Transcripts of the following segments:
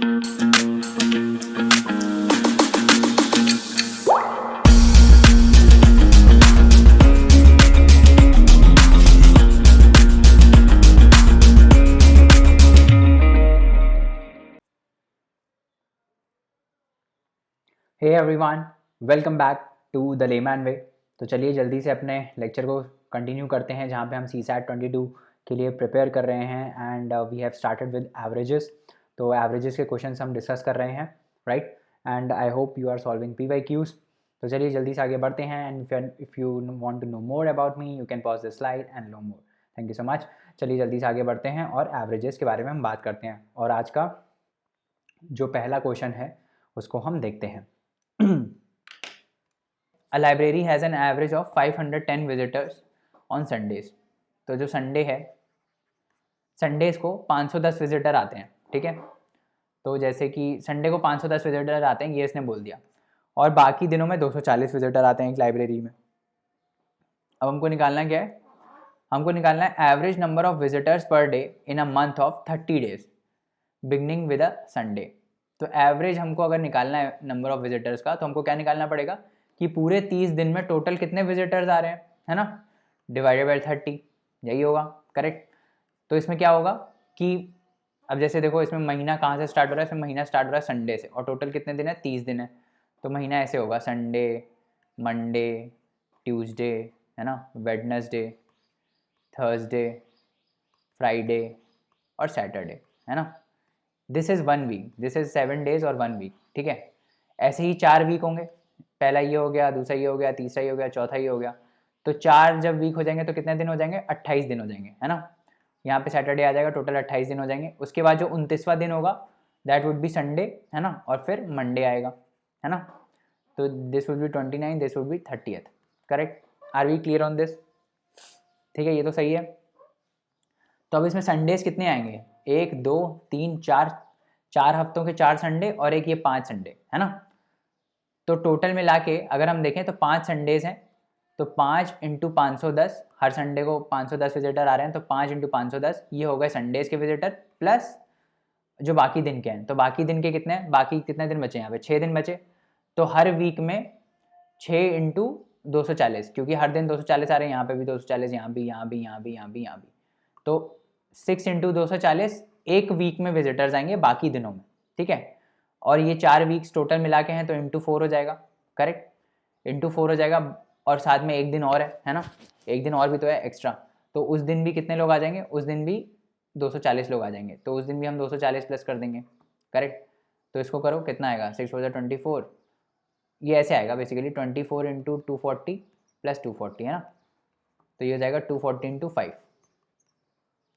Hey everyone, welcome back to the layman way. तो चलिए जल्दी से अपने लेक्चर को कंटिन्यू करते हैं जहाँ पे हम CSAT 22 के लिए प्रिपेयर कर रहे हैं and we have started with averages. तो एवरेजेस के क्वेश्चंस हम डिस्कस कर रहे हैं, right? And I hope you are solving PYQs। तो चलिए जल्दी से आगे बढ़ते हैं and if you want to know more about me you can pause the slide and know more. Thank you so much. चलिए जल्दी से आगे बढ़ते हैं और एवरेजेस के बारे में हम बात करते हैं। और आज का जो पहला क्वेश्चन है उसको हम देखते हैं। A library has an average of 510 visitors on Sundays। तो जो संडे है, संडेज को 510 विजिटर आते हैं, ठीक है? तो जैसे कि संडे को 510 विजिटर आते हैं, ये इसने बोल दिया, और बाकी दिनों में 240 विजिटर आते हैं एक लाइब्रेरी में। अब हमको निकालना क्या है? हमको निकालना है average number of visitors per day in a month of 30 days beginning with a Sunday. तो एवरेज हमको अगर निकालना है नंबर ऑफ विजिटर्स का, तो हमको क्या निकालना पड़ेगा कि पूरे 30 दिन में टोटल कितने विजिटर्स आ रहे हैं, है ना? डिवाइडेड बाय 30, यही होगा, करेक्ट? तो इसमें क्या होगा कि अब जैसे देखो, इसमें महीना कहाँ से स्टार्ट हो रहा है? इसमें महीना स्टार्ट हो रहा है संडे से, और टोटल कितने दिन है? 30 दिन है। तो महीना ऐसे होगा, संडे, मंडे, ट्यूसडे, है ना, वेडनेसडे, थर्सडे, फ्राइडे और सैटरडे, है ना? This is 1 week, this is 7 days और 1 वीक, ठीक है? ऐसे ही 4 वीक होंगे, पहला ये हो गया, दूसरा ये हो गया, तीसरा ये हो गया, चौथा ये हो गया। तो 4 जब वीक हो जाएंगे तो कितने दिन हो जाएंगे? 28 दिन हो जाएंगे, है ना? यहाँ पे सैटरडे आ जाएगा, टोटल 28 दिन हो जाएंगे। उसके बाद जो 29वां दिन होगा दैट वुड बी संडे, है ना? और फिर मंडे आएगा, है ना? तो this would be 29, this would be 30th, correct? Are we clear on this? ठीक है, ये तो सही है। तो अब इसमें संडेज कितने आएंगे? 1 2 3 4, 4 हफ्तों के 4 संडे और एक ये 5 संडे, है ना? तो टोटल मिला के अगर हम देखें तो 5 संडेज हैं, तो 5 इंटू 510, हर संडे को 510 विजिटर आ रहे हैं, तो 5 इंटू 510 ये हो गए संडेज के विजिटर, प्लस जो बाकी दिन के हैं। तो बाकी दिन के कितने हैं? बाकी कितने दिन बचे? यहाँ पे 6 दिन बचे। तो हर वीक में 6 इंटू 240, क्योंकि हर दिन 240 आ रहे हैं, यहाँ पे भी 240, यहाँ भी, यहाँ भी, यहाँ भी, यहाँ भी, यहाँ भी। तो 6 इंटू 240 एक वीक में विजिटर्स आएंगे बाकी दिनों में, ठीक है? और ये 4 वीक्स टोटल मिला के हैं, तो इंटू 4 हो जाएगा, करेक्ट? इंटू 4 हो जाएगा, और साथ में एक दिन और है ना? एक दिन और भी तो है एक्स्ट्रा। तो उस दिन भी कितने लोग आ जाएंगे? उस दिन भी 240 लोग आ जाएंगे, तो उस दिन भी हम 240 प्लस कर देंगे, करेक्ट? तो इसको करो, कितना आएगा? 6 4 24, ये ऐसे आएगा बेसिकली 24 इंटू 240 प्लस 240, है ना? तो ये हो जाएगा 240 इंटू 5,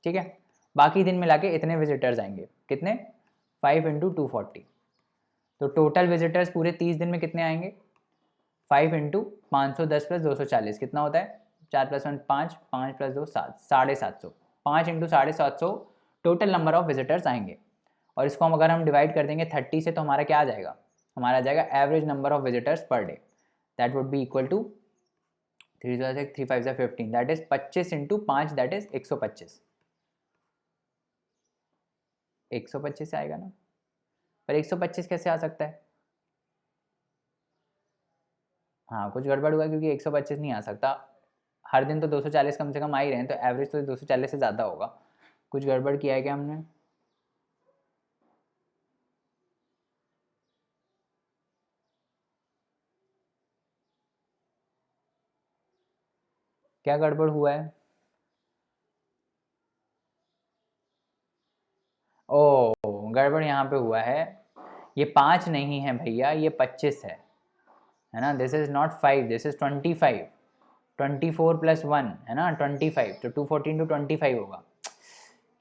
ठीक है? बाकी दिन मिला के इतने विजिटर्स आएंगे, कितने? 5 इंटू 240। तो टोटल विजिटर्स पूरे 30 दिन में कितने आएंगे? 5 इंटू 510 प्लस 240 कितना होता है? 4 plus 1 5, 5 plus 2 7, 750। 5 into 750 total number of visitors आएंगे। और इसको हम अगर हम डिवाइड कर देंगे 30 से, तो हमारा क्या आ जाएगा? हमारा आ जाएगा average number of visitors per day, that would be equal to 3 3 5 15, that is 25 into 5, that is 125। 125 से आएगा ना? पर 125 कैसे आ सकता है? हाँ, कुछ गड़बड़ हुआ, क्योंकि 125 नहीं आ सकता। हर दिन तो 240 कम से कम आ ही रहे हैं, तो एवरेज तो 240 से ज़्यादा होगा। कुछ गड़बड़ किया है क्या हमने? क्या गड़बड़ हुआ है? ओ, गड़बड़ यहाँ पे हुआ है, ये 5 नहीं है भैया, ये 25 है ना? This is not 5, this is 25। 24 plus 1 है ना 25, तो 214 टू 25 होगा।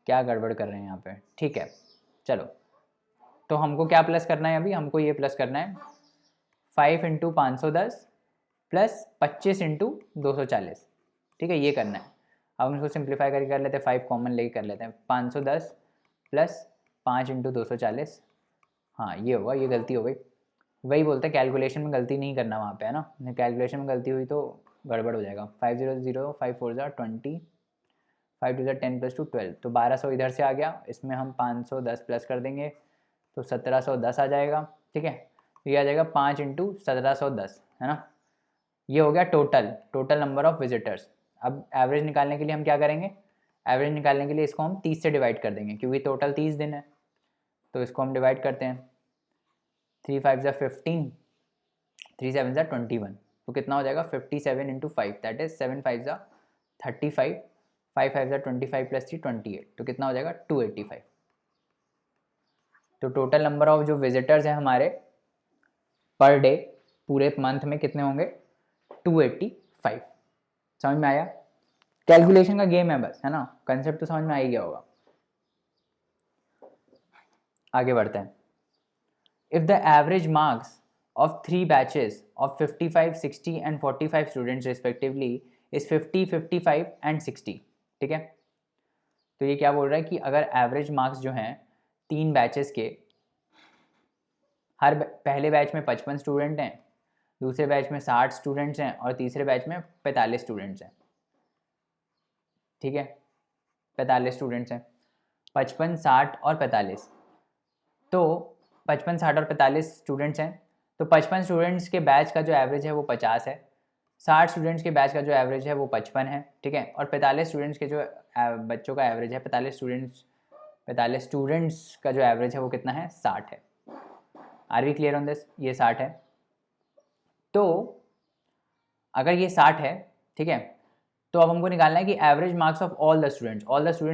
क्या गड़बड़ कर रहे हैं यहाँ पे? ठीक है, चलो। तो हमको क्या प्लस करना है? अभी हमको ये प्लस करना है 5 इंटू 510 प्लस 25 इंटू 240, ठीक है? ये करना है। अब हम इसको सिंप्लीफाई करके कर लेते हैं, 5 कॉमन लेके कर लेते हैं। 510 प्लस 5 इंटू 240, हाँ ये होगा, ये गलती हो गई। वही बोलते हैं कैलकुलेशन में गलती नहीं करना वहाँ पे, है ना? कैलकुलेशन में गलती हुई तो गड़बड़ हो जाएगा। 500, 5 4 20, 5 2 10 प्लस 2 12, तो 1200 इधर से आ गया, इसमें हम 510 प्लस कर देंगे, तो 1710 आ जाएगा, ठीक है। तो ये आ जाएगा 5 इंटू 1710, है ना। ये हो गया टोटल नंबर ऑफ विजिटर्स। अब एवरेज निकालने के लिए हम क्या करेंगे, एवरेज निकालने के लिए इसको हम 30 से डिवाइड कर देंगे, क्योंकि टोटल 30 दिन है। तो इसको हम डिवाइड करते हैं, 3 5 ज़ा 15, 3 7 ज़ा 21, तो कितना हो जाएगा 57 इंटू 5, दैट इज 7 5 ज़ा 35, 5 5 ज़ा 25 प्लस 3 28, तो कितना हो जाएगा 285। तो टोटल नंबर ऑफ जो विजिटर्स हैं हमारे पर डे पूरे मंथ में कितने होंगे, 285। समझ में आया, कैलकुलेशन का गेम है बस, है ना, कंसेप्ट तो समझ में आ ही गया होगा। आगे बढ़ते हैं। If the average marks of 3 batches of 55, 60 and 45 students respectively is 50, 55 and 60, ठीक है। तो ये क्या बोल रहा है कि अगर एवरेज मार्क्स जो हैं 3 बैचेस के, हर पहले बैच में 55 स्टूडेंट हैं, दूसरे बैच में 60 स्टूडेंट्स हैं और तीसरे बैच में 45 स्टूडेंट्स हैं, ठीक है। 45 स्टूडेंट्स हैं, 55, 60 और 45। तो 55, 60 और 45 स्टूडेंट्स हैं, तो 55 स्टूडेंट्स के बैच का जो एवरेज है वो 50 है, 60 स्टूडेंट्स के बैच का जो एवरेज है वो 55 है, ठीक है। और 45 स्टूडेंट्स के जो बच्चों का एवरेज है, 45 स्टूडेंट्स का जो एवरेज है वो कितना है, 60 है। Are we clear on this, ये 60 है। तो अगर ये 60 है, ठीक है, तो अब हमको निकालना है कि average marks of all the students,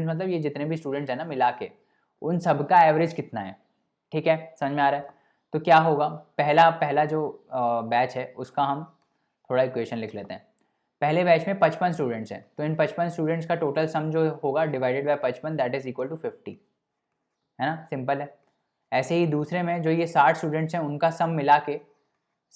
मतलब ये जितने भी स्टूडेंट्स हैं ना मिला के, उन सबका एवरेज कितना है, ठीक है। समझ में आ रहा है। तो क्या होगा, पहला जो बैच है उसका हम थोड़ा इक्वेशन लिख लेते हैं। पहले बैच में 55 स्टूडेंट्स हैं, तो इन 55 स्टूडेंट्स का टोटल सम जो होगा divided by 55, that is equal to 50, है ना, सिंपल है। ऐसे ही दूसरे में जो ये 60 स्टूडेंट्स हैं उनका सम मिला के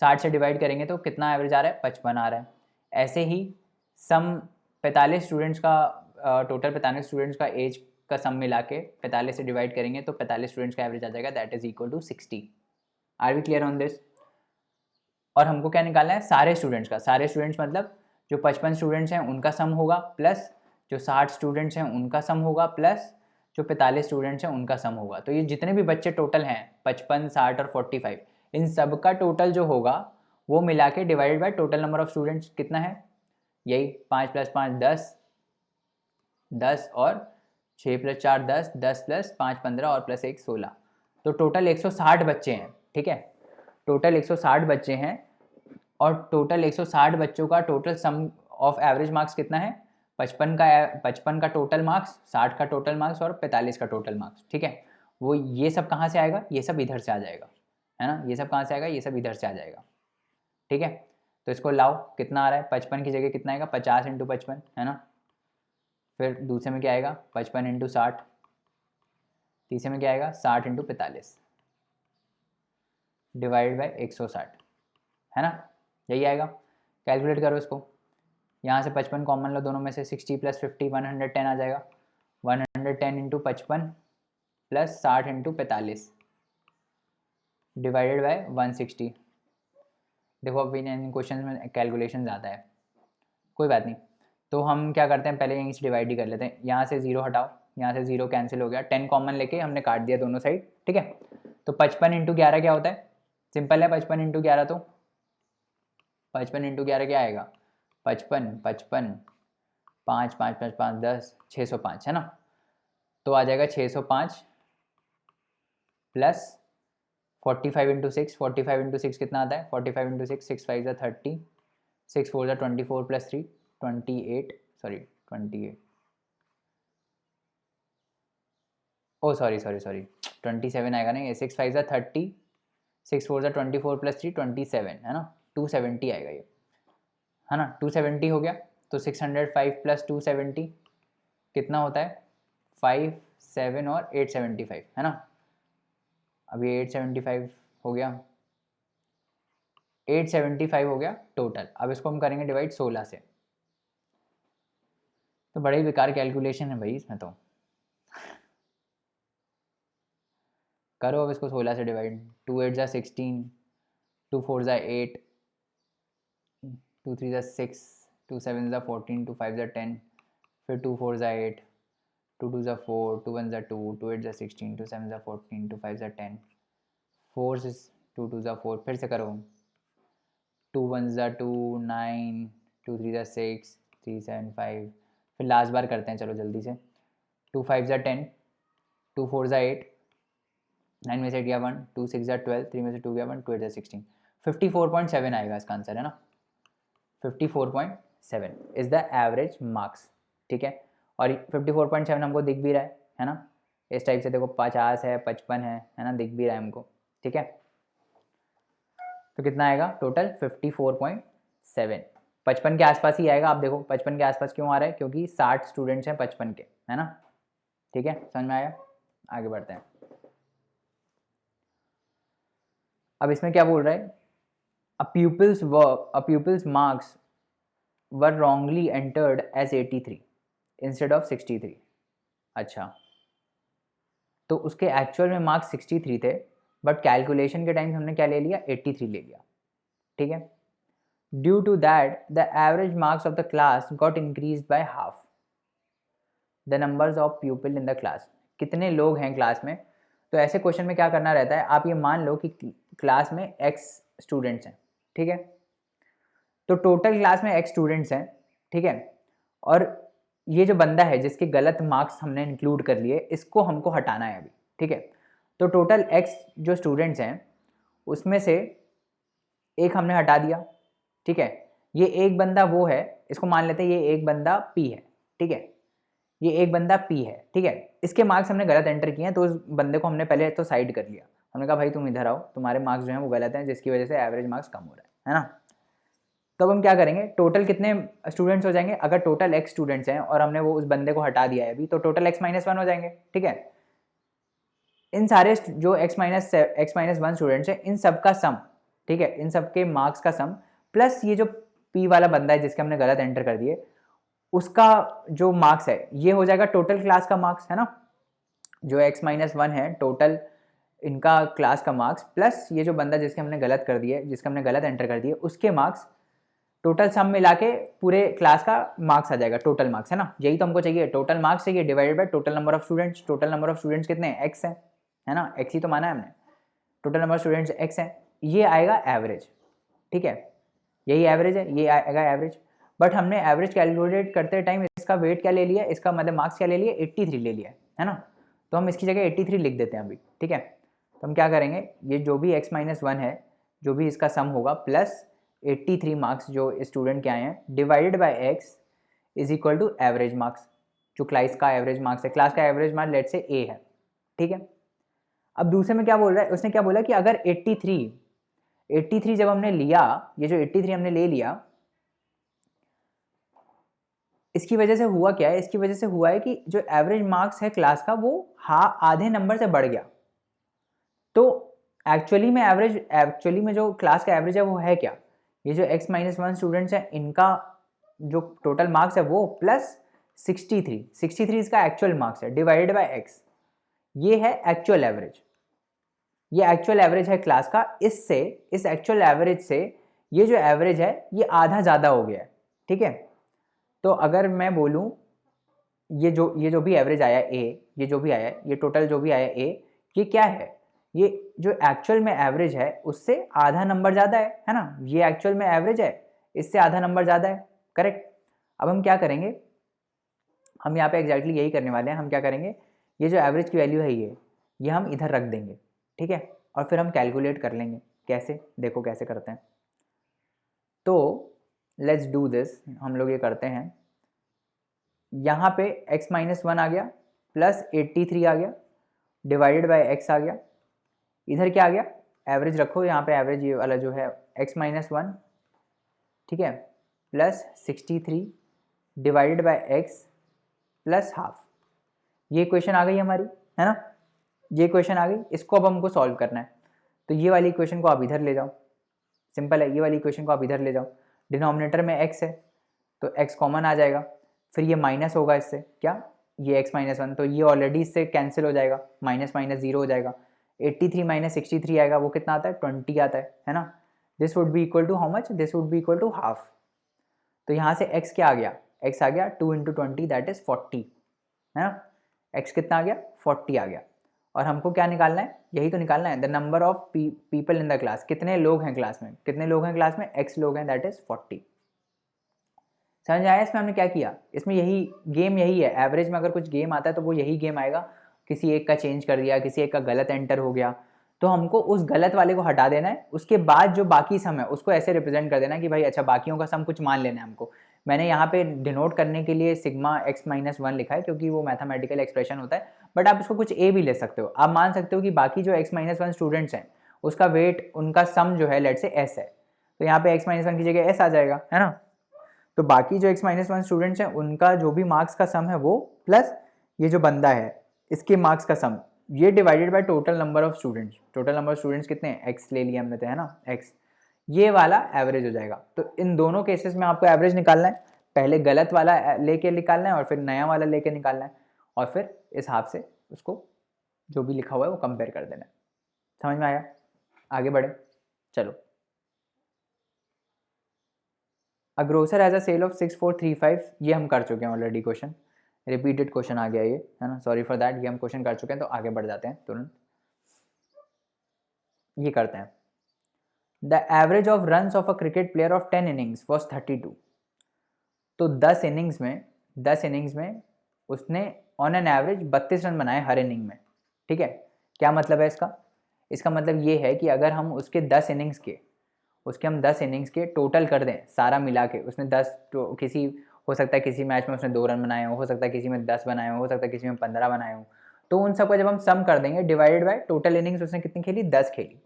60 से डिवाइड करेंगे तो कितना एवरेज आ रहा है, 55 आ रहा है। ऐसे ही सम 45 स्टूडेंट्स का, टोटल 45 स्टूडेंट्स का एज का सम मिला के 45 से डिवाइड करेंगे तो 45 स्टूडेंट्स का एवरेज आ जाएगा, that is equal to 60। Are we clear on this. और हमको क्या निकालना है, सारे स्टूडेंट्स का, सारे स्टूडेंट्स मतलब जो 55 स्टूडेंट्स हैं उनका सम होगा, प्लस जो 60 स्टूडेंट्स हैं उनका सम होगा, प्लस जो 45 स्टूडेंट्स हैं उनका सम होगा। तो ये जितने भी बच्चे टोटल हैं 55, 60 और 45, इन सब का टोटल जो होगा वो मिला के divided by total number of students कितना है, यही 5 + 5 10, 10 और 6 + 4 10, 10 + 5 15 और प्लस 1 16, तो टोटल 160 बच्चे हैं, ठीक है। टोटल 160 बच्चे हैं और टोटल 160 बच्चों का total sum of average marks कितना है, 55 का टोटल मार्क्स, 60 का टोटल मार्क्स और 45 का टोटल मार्क्स, ठीक है। वो ये सब कहाँ से आएगा, ये सब इधर से आ जाएगा, है ना, ये सब कहाँ से आएगा, ये सब इधर से आ जाएगा, ठीक है। तो इसको लाओ, कितना आ रहा है, 55 की जगह कितना आएगा, 50 इंटू 55, है ना। फिर दूसरे में क्या आएगा, 55 इंटू 60, तीसरे में क्या आएगा, 60 इंटू 45 डिवाइड बाई 160, है ना, यही आएगा। कैलकुलेट करो इसको, यहाँ से 55 कॉमन लो दोनों में से, 60 + 50 110 आ जाएगा, 110 into 55 plus 60 into 45 divided by 160। देखो अभी इन क्वेश्चन में कैलकुलेशन ज़्यादा है, कोई बात नहीं। तो हम क्या करते हैं, पहले यहीं से डिवाइड ही कर लेते हैं। यहाँ से 0 हटाओ, यहाँ से 0 कैंसिल हो गया, 10 कॉमन लेके हमने काट दिया दोनों साइड, ठीक है। तो 55 इंटू 11 क्या होता है, सिंपल है, 55 इंटू 11, तो 55 इंटू 11 क्या आएगा, 55 55 5 5 5 5 10, 605, है ना। तो आ जाएगा 605 प्लस 45 इंटू 6, 45 इंटू 6 कितना आता है, 45 इंटू 6, 6 5 ज़ा 30, 6 4 ज़ा 24 प्लस 3 28, सॉरी 28, ओ सॉरी 27 आएगा नहीं, 6 5 ज़ा 30, 6 4 ज़ा 24 प्लस 3 27, है ना, 270 आएगा ये, है ना, 270 हो गया। तो 605 प्लस 270 कितना होता है, 5 7 और 875, है ना। अभी 875 हो गया, 875 हो गया टोटल। अब इसको हम करेंगे डिवाइड 16 से, तो बड़े ही बेकार कैलकुलेशन है भाई इसमें तो। करो अब इसको 16 से डिवाइड, 2 8 ज़ा 16, 2 4 ज़ा 8, 2 3 ज़ा 6, 2 7 ज़ा 14, 2 5 ज़ा 10, फिर 2 4 ज़ा 8, 2 2 ज़ा 4, 2 1 ज़ा 2, 2 8 ज़ा 16, 2 7 ज़ा 14, 2 5 ज़ा 10, 4 से 2 2 ज़ा 4, फिर से करो। 2 1 ज़ा 2 9, 2 3 ज़ा 6, 3 7 5, फिर लास्ट बार करते हैं, चलो जल्दी से। 2 5 ज़ा 10, 2 4 ज़ा 8, 9 में से 8 गया 1, 2 6 ज़ा 12, 3 में से 2 गया 1, 2 8 ज़ा 16, 54.7 आएगा इसका आंसर, है ना। 54.7 इज़ द एवरेज मार्क्स, ठीक है। और 54.7 हमको दिख भी रहा है ना। इस टाइप से देखो 50 है, 55 है ना, दिख भी रहा है हमको, ठीक है। तो कितना आएगा टोटल 54.7, 55 के आसपास ही आएगा। आप देखो 55 के आसपास क्यों आ रहा है, क्योंकि 60 स्टूडेंट्स हैं 55 के, है ना, ठीक है। समझ में आया, आगे बढ़ते हैं। अब इसमें क्या बोल रहा है, अ pupil's marks were wrongly entered as 83 instead of 63। अच्छा, तो उसके एक्चुअल में मार्क्स 63 थे, बट कैलकुलेशन के टाइम हमने क्या ले लिया, 83 ले लिया, ठीक है। Due to that the average marks of the class got increase by half the numbers of people in the class. कितने लोग हैं क्लास में, तो ऐसे क्वेश्चन में क्या करना रहता है, आप ये मान लो कि क्लास में x स्टूडेंट्स हैं, ठीक है। तो टोटल क्लास में x स्टूडेंट्स हैं, ठीक है। और ये जो बंदा है जिसके गलत मार्क्स हमने इंक्लूड कर लिए, इसको हमको हटाना है अभी, ठीक है। तो टोटल x जो स्टूडेंट्स हैं उसमें से एक हमने हटा दिया, ठीक है। ये एक बंदा वो है, इसको मान लेते हैं ये एक बंदा p है, ठीक है। ये एक बंदा p है, ठीक है। इसके मार्क्स हमने गलत एंटर किए हैं, तो उस बंदे को हमने पहले तो साइड कर लिया। हमने कहा भाई तुम इधर आओ, तुम्हारे मार्क्स जो हैं वो गलत हैं, जिसकी वजह से एवरेज मार्क्स कम हो रहा है ना। तब हम क्या करेंगे, टोटल कितने स्टूडेंट्स हो जाएंगे, अगर टोटल x स्टूडेंट्स हैं और हमने वो उस बंदे को हटा दिया है अभी, तो टोटल x माइनस 1 हो जाएंगे, ठीक है। इन सारे जो x माइनस 1 स्टूडेंट्स हैं, इन सब का सम, ठीक है, इन सब के मार्क्स का सम प्लस ये जो p वाला बंदा है जिसके हमने गलत एंटर कर दिए, उसका जो मार्क्स है ये हो जाएगा टोटल क्लास का मार्क्स, है ना। जो x माइनस 1 है टोटल इनका क्लास का मार्क्स प्लस ये जो बंदा जिसके हमने गलत कर दिए, जिसका हमने गलत एंटर कर दिए, उसके मार्क्स, टोटल सम मिला के पूरे क्लास का मार्क्स आ जाएगा, टोटल मार्क्स, है ना। यही तो हमको चाहिए, टोटल मार्क्स चाहिए divided by total number of students. Total number of students कितने हैं, x है ना, x ही तो माना है हमने। Total number of students x है, ये आएगा एवरेज, ठीक है। यही एवरेज है, ये आएगा एवरेज। बट हमने एवरेज कैलकुलेट करते टाइम इसका वेट क्या ले लिया, इसका मतलब मार्क्स क्या ले लिया, 83 ले लिया है ना। तो हम इसकी जगह 83 लिख देते हैं अभी, ठीक है। तो हम क्या करेंगे, ये जो भी x माइनस 1 है, जो भी इसका सम होगा, प्लस 83 मार्क्स जो स्टूडेंट के आए हैं, divided by x is equal to average marks, जो क्लास का एवरेज मार्क्स है। क्लास का एवरेज मार्क्स लेट से a है, ठीक है। अब दूसरे में क्या बोल रहा है, उसने क्या बोला कि अगर 83 जब हमने लिया, ये जो 83 हमने ले लिया, इसकी वजह से हुआ क्या है, इसकी वजह से हुआ है कि जो एवरेज मार्क्स है क्लास का वो आधे नंबर से बढ़ गया। तो एक्चुअली में जो क्लास का एवरेज है वो है क्या, ये जो x माइनस 1 स्टूडेंट्स हैं इनका जो टोटल मार्क्स है वो प्लस 63 इसका एक्चुअल मार्क्स है, डिवाइडेड बाय x, ये है एक्चुअल एवरेज। ये एक्चुअल एवरेज है क्लास का, इससे इस एक्चुअल एवरेज से ये जो एवरेज है ये आधा ज़्यादा हो गया है, ठीक है। तो अगर मैं बोलूँ ये जो भी एवरेज आया a, ये जो भी आया है, ये टोटल जो भी आया a, ये क्या है, ये जो एक्चुअल में एवरेज है उससे आधा नंबर ज़्यादा है ना। ये एक्चुअल में एवरेज है, इससे आधा नंबर ज़्यादा है, करेक्ट। अब हम क्या करेंगे, हम यहाँ पे एग्जैक्टली यही करने वाले हैं। हम क्या करेंगे, ये जो एवरेज की वैल्यू है ये हम इधर रख देंगे, ठीक है। और फिर हम कैलकुलेट कर लेंगे, कैसे, देखो कैसे करते हैं। तो लेट्स डू दिस, हम लोग ये करते हैं। यहाँ पे x माइनस 1 आ गया, प्लस 83 आ गया, डिवाइडेड बाय x आ गया। इधर क्या आ गया, एवरेज रखो यहाँ पे, एवरेज ये वाला जो है x माइनस 1, ठीक है, plus 63 divided by x plus half. ये इक्वेशन आ गई हमारी, है ना। ये इक्वेशन आ गई, इसको अब हमको सॉल्व करना है। तो ये वाली इक्वेशन को आप इधर ले जाओ, सिंपल है, ये वाली इक्वेशन को आप इधर ले जाओ। डिनोमिनेटर में x है तो x कॉमन आ जाएगा, फिर ये माइनस होगा इससे, क्या, ये x माइनस 1, तो ये ऑलरेडी इससे कैंसिल हो जाएगा, माइनस माइनस 0 हो जाएगा। 83 माइनस 63 आएगा, वो कितना आता है, 20 आता है ना। This would be equal to how much, this would be equal to half. तो यहाँ से x क्या आ गया, x आ गया 2 × 20 दैट इज 40, है ना। x कितना आ गया, 40 आ गया। और हमको क्या निकालना है, यही तो निकालना है, the number of people in the class, कितने लोग हैं क्लास में, कितने लोग हैं क्लास में, x लोग हैं, दैट इज 40। समझ आया इसमें हमने क्या किया, इसमें यही गेम यही है, एवरेज में अगर कुछ गेम आता है तो वो यही गेम आएगा, किसी एक का चेंज कर दिया, किसी एक का गलत एंटर हो गया, तो हमको उस गलत वाले को हटा देना है, उसके बाद जो बाकी सम है उसको ऐसे रिप्रेजेंट कर देना है कि भाई अच्छा बाकियों का सम कुछ मान लेना है हमको। मैंने यहाँ पे डिनोट करने के लिए सिग्मा x माइनस 1 लिखा है क्योंकि वो मैथमेटिकल एक्सप्रेशन होता है, बट आप इसको कुछ a भी ले सकते हो, आप मान सकते हो कि बाकी जो x माइनस 1 स्टूडेंट्स हैं उसका वेट, उनका सम जो है लेट से s है, तो यहाँ पे x माइनस 1 की जगह s आ जाएगा, है ना। तो बाकी जो x माइनस 1 स्टूडेंट्स हैं उनका जो भी मार्क्स का सम है वो, प्लस ये जो बंदा है इसके मार्क्स का सम, ये divided by total number of students, total number of students कितने हैं, x ले लिया हमने तो, है ना, x, ये वाला एवरेज हो जाएगा। तो इन दोनों केसेस में आपको एवरेज निकालना है, पहले गलत वाला लेके निकालना है और फिर नया वाला लेके निकालना है, और फिर इस हाफ से उसको जो भी लिखा हुआ है वो कंपेयर कर देना है। समझ में आया, आगे बढ़े, चलो। A grocer has a sale of 6435, ये हम कर चुके हैं ऑलरेडी क्वेश्चन, रिपीटेड क्वेश्चन आ गया ये, है ना, सॉरी फॉर दैट, ये हम क्वेश्चन कर चुके हैं, तो आगे बढ़ जाते हैं तुरंत, ये करते हैं। The average of runs of a cricket player of 10 innings was 32। तो 10 इनिंग्स में उसने ऑन एन एवरेज 32 रन बनाए हर इनिंग में, ठीक है। क्या मतलब है इसका, इसका मतलब ये है कि अगर हम उसके 10 इनिंग्स के, उसके हम 10 इनिंग्स के टोटल कर दें सारा मिला के, उसने 10 तो किसी, हो सकता है किसी मैच में उसने 2 रन बनाए हो सकता है किसी में 10 बनाए हो सकता है किसी में 15 बनाए हो, तो उन सबका जब हम सम कर देंगे डिवाइडेड बाय टोटल इनिंग्स उसने कितनी खेली, 10 खेली,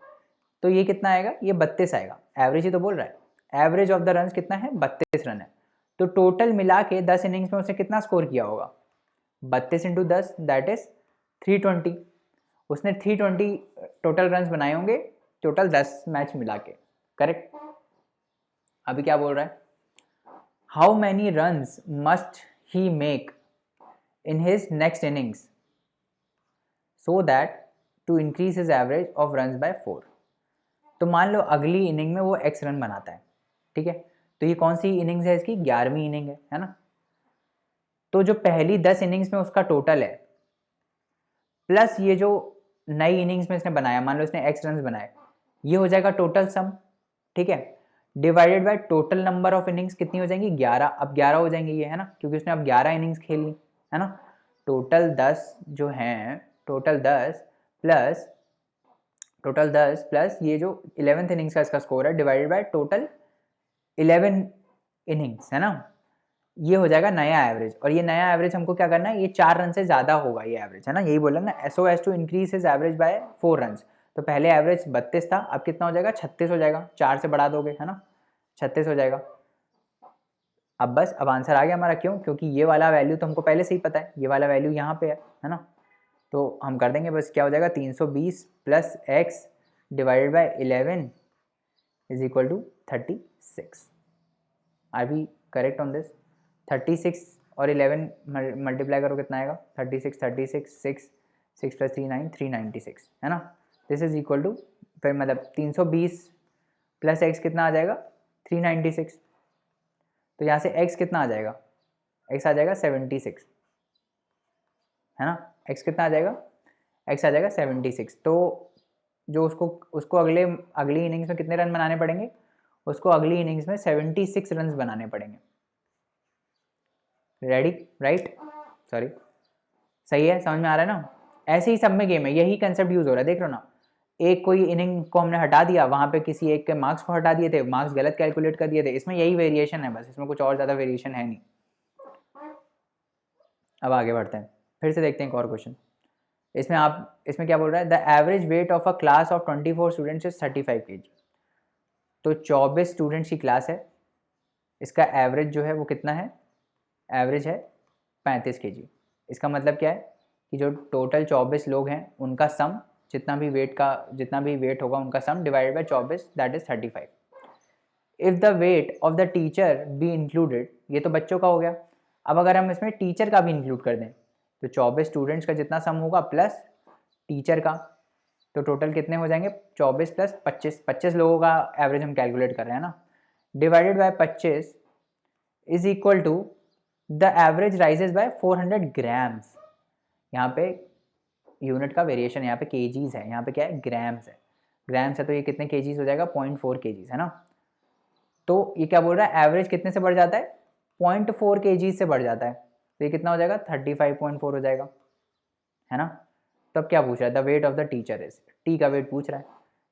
तो ये कितना आएगा, ये 32 आएगा, एवरेज ही तो बोल रहा है, एवरेज ऑफ द रन कितना है, 32 रन है। तो टोटल मिला के 10 इनिंग्स में उसने कितना स्कोर किया होगा, 32 इंटू 10 दैट इज 320, उसने 320 टोटल रन बनाए होंगे टोटल 10 मैच मिला के, करेक्ट। अभी क्या बोल रहा है, how many runs must he make in his next innings so that to increase his average of runs by 4। तो मान लो अगली इनिंग में वो x रन बनाता है, ठीक है, तो ये कौन सी इनिंग्स है, इसकी 11वीं इनिंग है ना। तो जो पहली 10 इनिंग्स में उसका टोटल है, प्लस ये जो नई इनिंग्स में इसने बनाया, मान लो इसने x रन बनाए, ये हो जाएगा टोटल सम, ठीक है, divided by total number of innings कितनी हो जाएंगी, 11, अब 11 हो जाएंगे ये, है ना, क्योंकि उसने अब 11 इनिंग्स खेल ली, है ना। टोटल 10 जो हैं, टोटल 10 प्लस ये जो 11th इनिंग्स का इसका स्कोर है डिवाइडेड बाय टोटल 11 इनिंग्स, है ना, ये हो जाएगा नया एवरेज। और ये नया एवरेज हमको क्या करना है, ये 4 रन से ज़्यादा होगा ये एवरेज, है ना, यही बोला ना, so as to increase his average by 4 run. तो पहले एवरेज 32 था, अब कितना हो जाएगा, 36 हो जाएगा, 4 से बढ़ा दोगे, है ना, 36 हो जाएगा। अब बस, अब आंसर आ गया हमारा, क्यों, क्योंकि ये वाला वैल्यू तो हमको पहले से ही पता है, ये वाला वैल्यू यहाँ पे है ना, तो हम कर देंगे बस, क्या हो जाएगा, 320 plus x divided by 11 is equal to 36। Are we correct on this, 36 और 11 मल्टीप्लाई करो कितना आएगा, 6 प्लस 3 9 396, है ना, दिस इज इक्वल टू, फिर मतलब 320 प्लस x कितना आ जाएगा, 396, तो यहाँ से x कितना आ जाएगा, x आ जाएगा 76, है ना, x कितना आ जाएगा, x आ जाएगा 76। तो जो उसको अगली इनिंग्स में कितने रन बनाने पड़ेंगे, उसको अगली इनिंग्स में 76 रन बनाने पड़ेंगे, रेडी, राइट, सॉरी, सही है, समझ में आ रहा है ना। ऐसे ही सब में गेम है, यही कंसेप्ट यूज हो रहा है, देख लो ना, एक कोई इनिंग को हमने हटा दिया, वहां पे किसी एक के मार्क्स को हटा दिए थे, मार्क्स गलत कैलकुलेट कर दिए थे, इसमें यही वेरिएशन है बस, इसमें कुछ और ज़्यादा वेरिएशन है नहीं। अब आगे बढ़ते हैं, फिर से देखते हैं एक और क्वेश्चन। इसमें क्या बोल रहा है, the average weight of a class of 24 students is 35 kg। तो 24 स्टूडेंट्स की क्लास है, इसका एवरेज जो है वो कितना है, एवरेज है 35 kg। इसका मतलब क्या है कि जो टोटल 24 लोग हैं उनका सम, जितना भी वेट होगा उनका सम divided bye 24 that is 35। If the weight of the teacher be included, ये तो बच्चों का हो गया, अब अगर हम इसमें टीचर का भी इंक्लूड कर दें तो 24 स्टूडेंट्स का जितना सम होगा प्लस टीचर का, तो टोटल कितने हो जाएंगे, 24 प्लस 25 लोगों का एवरेज हम कैलकुलेट कर रहे हैं ना, divided by 25 is equal to the average raises by 400 grams. यहाँ पे यूनिट का वेरिएशन यहाँ पे केजीज है, यहाँ पे क्या है ग्राम्स है, ग्राम्स है तो ये कितने केजीज हो जाएगा 0.4 केजीज है ना। तो ये क्या बोल रहा है एवरेज कितने से बढ़ जाता है 0.4 केजीज से बढ़ जाता है, तो ये कितना हो जाएगा 35.4 हो जाएगा है ना। तब क्या पूछ रहा है the weight of the teacher is, T का वेट पूछ रहा है,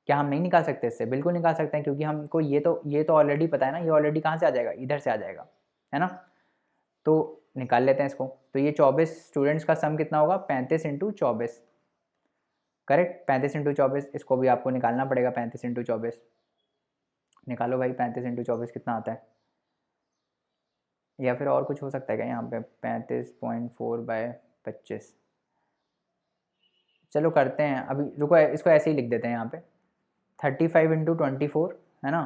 क्या हम नहीं निकाल सकते इससे, बिल्कुल निकाल सकते हैं क्योंकि हमको ये तो ऑलरेडी पता है ना, ये ऑलरेडी कहाँ से आ जाएगा इधर से आ जाएगा है ना। तो निकाल लेते हैं इसको, तो ये 24 स्टूडेंट्स का सम कितना होगा 35 इंटू 24, करेक्ट 35 इंटू 24, इसको भी आपको निकालना पड़ेगा 35 इंटू 24, निकालो भाई 35 इंटू 24 कितना आता है, या फिर और कुछ हो सकता है क्या यहाँ पे 35.4 बाय 25, चलो करते हैं अभी, रुको इसको ऐसे ही लिख देते हैं यहाँ पे 35 इंटू 24 है ना